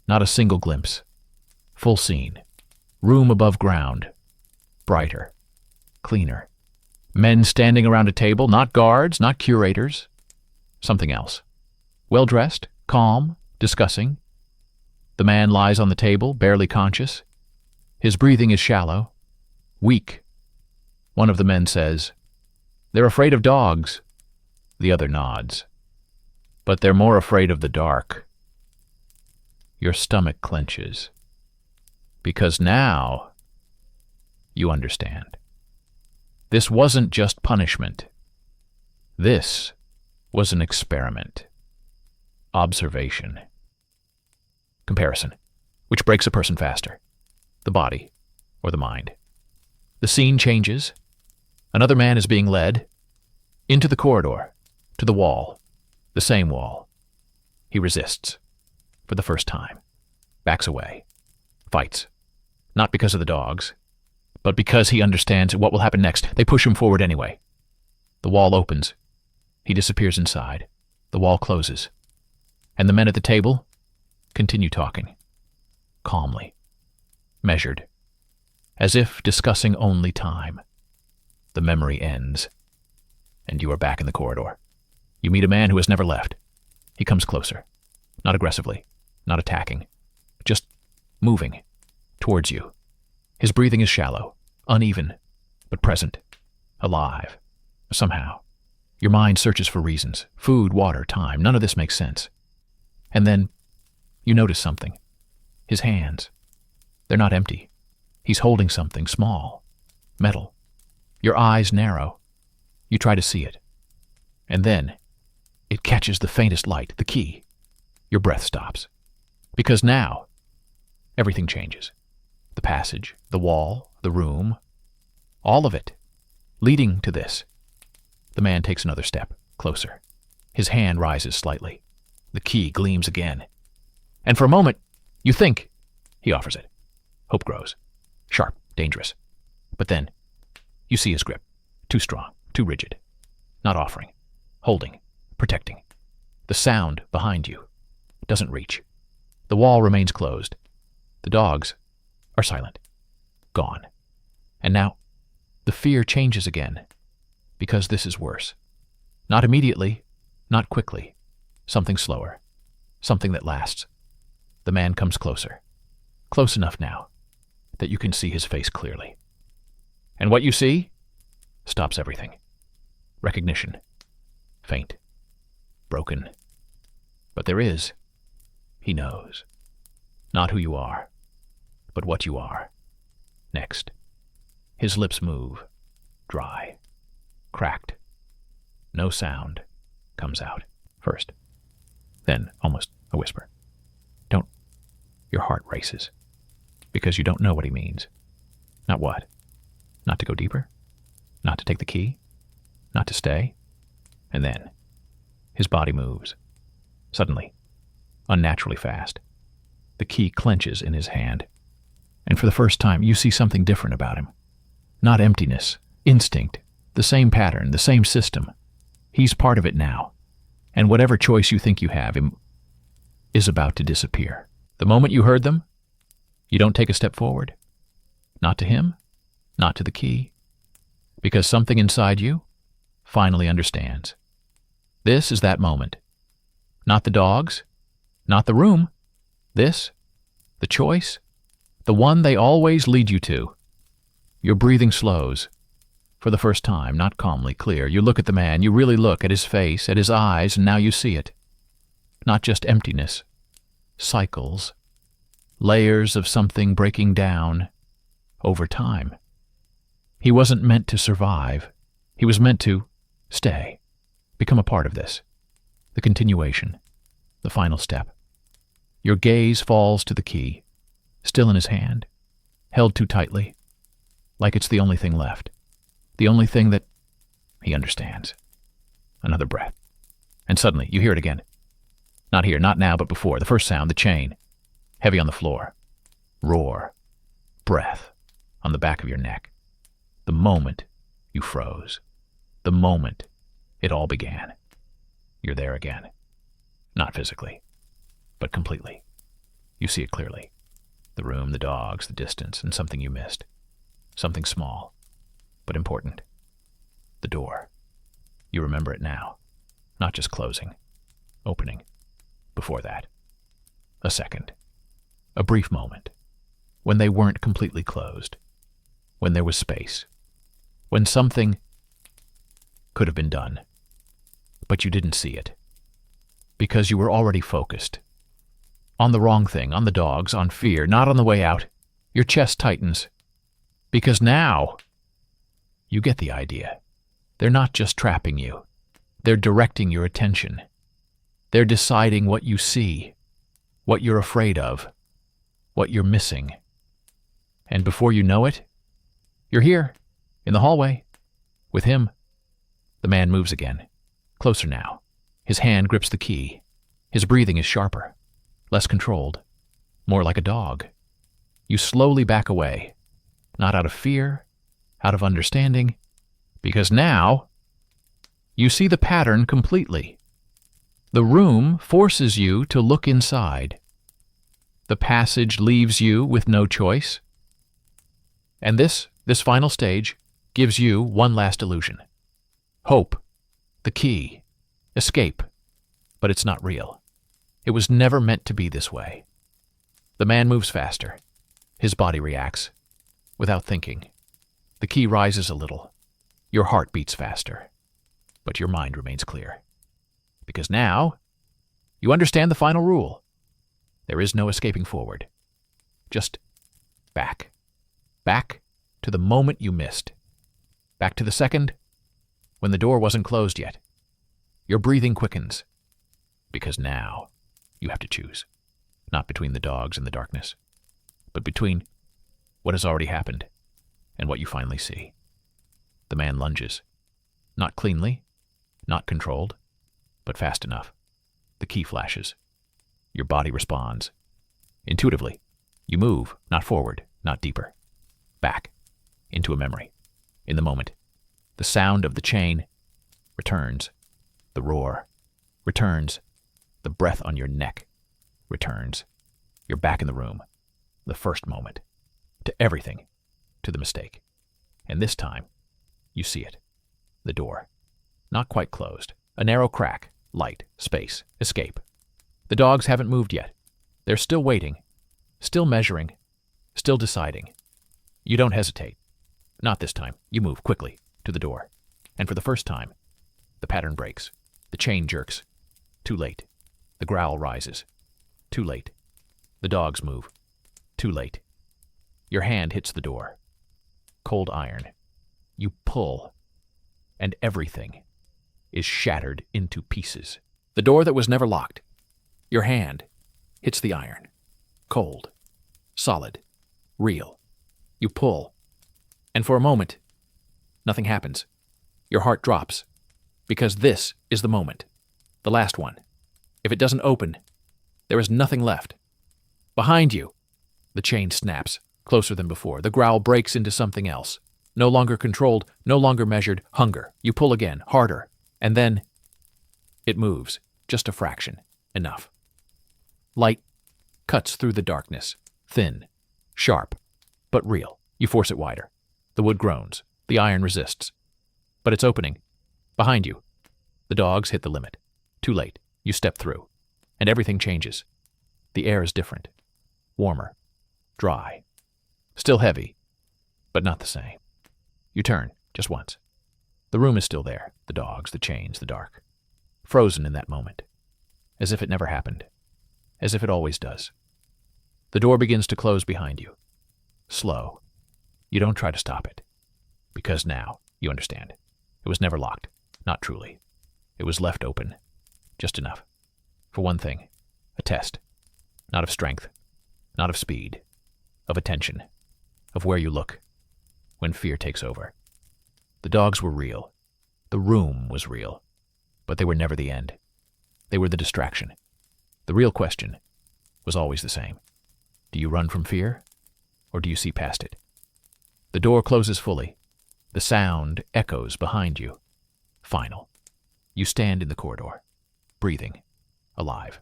Not a single glimpse. Full scene. Room above ground. Brighter. Cleaner. Men standing around a table, not guards, not curators. Something else. Well-dressed, calm, discussing. The man lies on the table, barely conscious. His breathing is shallow. Weak. One of the men says, "They're afraid of dogs." The other nods. "But they're more afraid of the dark." Your stomach clenches. Because now you understand. This wasn't just punishment. This was an experiment. Observation. Comparison. Which breaks a person faster? The body or the mind? The scene changes. Another man is being led into the corridor, to the wall, the same wall. He resists. For the first time. Backs away. Fights. Not because of the dogs, but because he understands what will happen next. They push him forward anyway. The wall opens. He disappears inside. The wall closes. And the men at the table continue talking. Calmly. Measured. As if discussing only time. The memory ends. And you are back in the corridor. You meet a man who has never left. He comes closer. Not aggressively. Not attacking. Just moving. Towards you. His breathing is shallow. Uneven. But present. Alive. Somehow. Your mind searches for reasons. Food, water, time. None of this makes sense. And then you notice something. His hands. They're not empty. He's holding something small. Metal. Your eyes narrow. You try to see it. And then it catches the faintest light, the key. Your breath stops. Because now everything changes. The passage, the wall, the room. All of it. Leading to this. The man takes another step, closer. His hand rises slightly. The key gleams again. And for a moment, you think he offers it. Hope grows. Sharp, dangerous. But then, you see his grip. Too strong, too rigid. Not offering. Holding. Protecting. The sound behind you doesn't reach. The wall remains closed. The dogs are silent. Gone. And now, the fear changes again. Because this is worse. Not immediately, not quickly. Something slower. Something that lasts. The man comes closer. Close enough now that you can see his face clearly. And what you see stops everything. Recognition. Faint. Broken. But there is. He knows. Not who you are, but what you are. Next. His lips move. Dry. Cracked. No sound comes out. First. Then almost a whisper. Don't. Your heart races. Because you don't know what he means. Not what? Not to go deeper? Not to take the key? Not to stay? And then, his body moves. Suddenly, unnaturally fast. The key clenches in his hand. And for the first time, you see something different about him. Not emptiness, instinct, the same pattern, the same system. He's part of it now. And whatever choice you think you have is about to disappear. The moment you heard them, you don't take a step forward. Not to him, not to the key. Because something inside you finally understands. This is that moment. Not the dogs, not the room. This, the choice, the one they always lead you to. Your breathing slows. For the first time, not calmly, clear. You look at the man, you really look at his face, at his eyes, and now you see it. Not just emptiness. Cycles. Layers of something breaking down over time. He wasn't meant to survive. He was meant to stay. Become a part of this. The continuation. The final step. Your gaze falls to the key, still in his hand, held too tightly, like it's the only thing left. The only thing that he understands. Another breath. And suddenly, you hear it again. Not here, not now, but before. The first sound, the chain. Heavy on the floor. Roar. Breath. On the back of your neck. The moment you froze. The moment it all began. You're there again. Not physically, but completely. You see it clearly. The room, the dogs, the distance, and something you missed. Something small, but important. The door. You remember it now. Not just closing. Opening. Before that. A second. A brief moment. When they weren't completely closed. When there was space. When something could have been done. But you didn't see it. Because you were already focused. On the wrong thing, on the dogs, on fear, not on the way out. Your chest tightens. Because now, you get the idea. They're not just trapping you. They're directing your attention. They're deciding what you see, what you're afraid of, what you're missing. And before you know it, you're here, in the hallway, with him. The man moves again, closer now. His hand grips the key. His breathing is sharper, less controlled, more like a dog. You slowly back away, not out of fear, out of understanding, because now you see the pattern completely. The room forces you to look inside. The passage leaves you with no choice. And this final stage gives you one last illusion. Hope, the key, escape, but it's not real. It was never meant to be this way. The man moves faster. His body reacts, without thinking. The key rises a little. Your heart beats faster, but your mind remains clear. Because now, you understand the final rule. There is no escaping forward. Just back. Back to the moment you missed. Back to the second when the door wasn't closed yet. Your breathing quickens. Because now, you have to choose. Not between the dogs and the darkness, but between what has already happened and what you finally see. The man lunges. Not cleanly, not controlled, but fast enough. The key flashes. Your body responds. Intuitively, you move, not forward, not deeper. Back, into a memory. In the moment, the sound of the chain returns. The roar returns. The breath on your neck returns. You're back in the room. The first moment. To everything. To the mistake. And this time, you see it. The door. Not quite closed. A narrow crack. Light. Space. Escape. The dogs haven't moved yet. They're still waiting. Still measuring. Still deciding. You don't hesitate. Not this time. You move quickly to the door. And for the first time, the pattern breaks. The chain jerks. Too late. The growl rises. Too late. The dogs move. Too late. Your hand hits the door. Cold iron. You pull. And everything is shattered into pieces. The door that was never locked. Your hand hits the iron. Cold. Solid. Real. You pull. And for a moment, nothing happens. Your heart drops. Because this is the moment. The last one. If it doesn't open, there is nothing left. Behind you. The chain snaps, closer than before. The growl breaks into something else. No longer controlled, no longer measured. Hunger. You pull again, harder. And then it moves. Just a fraction. Enough. Light cuts through the darkness. Thin. Sharp. But real. You force it wider. The wood groans. The iron resists. But it's opening. Behind you. The dogs hit the limit. Too late. You step through. And everything changes. The air is different. Warmer. Dry. Still heavy. But not the same. You turn, just once. The room is still there. The dogs, the chains, the dark. Frozen in that moment. As if it never happened. As if it always does. The door begins to close behind you. Slow. You don't try to stop it. Because now, you understand. It was never locked. Not truly. It was left open. Just enough. For one thing. A test. Not of strength. Not of speed. Of attention. Of where you look. When fear takes over. The dogs were real. The room was real. But they were never the end. They were the distraction. The real question was always the same. Do you run from fear? Or do you see past it? The door closes fully. The sound echoes behind you. Final. You stand in the corridor. Breathing. Alive.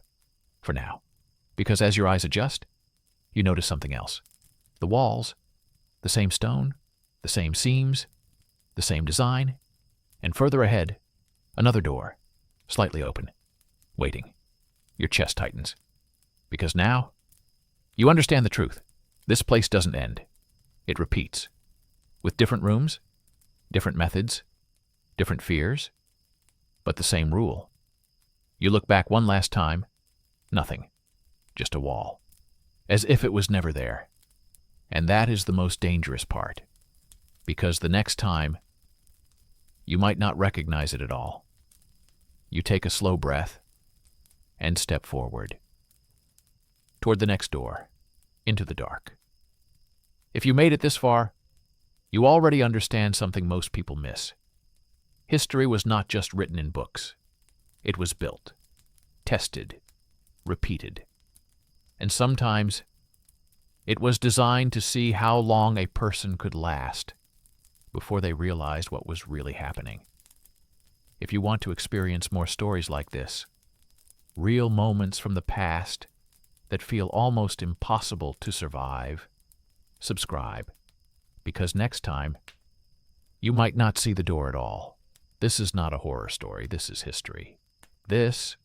For now. Because as your eyes adjust, you notice something else. The walls. The same stone. The same seams. The same design. And further ahead, another door. Slightly open. Waiting. Your chest tightens. Because now, you understand the truth. This place doesn't end. It repeats. With different rooms, different methods, different fears, but the same rule. You look back one last time, nothing. Just a wall. As if it was never there. And that is the most dangerous part. Because the next time, you might not recognize it at all. You take a slow breath and step forward. Toward the next door, into the dark. If you made it this far, you already understand something most people miss. History was not just written in books. It was built, tested, repeated. And sometimes, it was designed to see how long a person could last before they realized what was really happening. If you want to experience more stories like this, real moments from the past that feel almost impossible to survive, subscribe, because next time, you might not see the door at all. This is not a horror story, this is history. This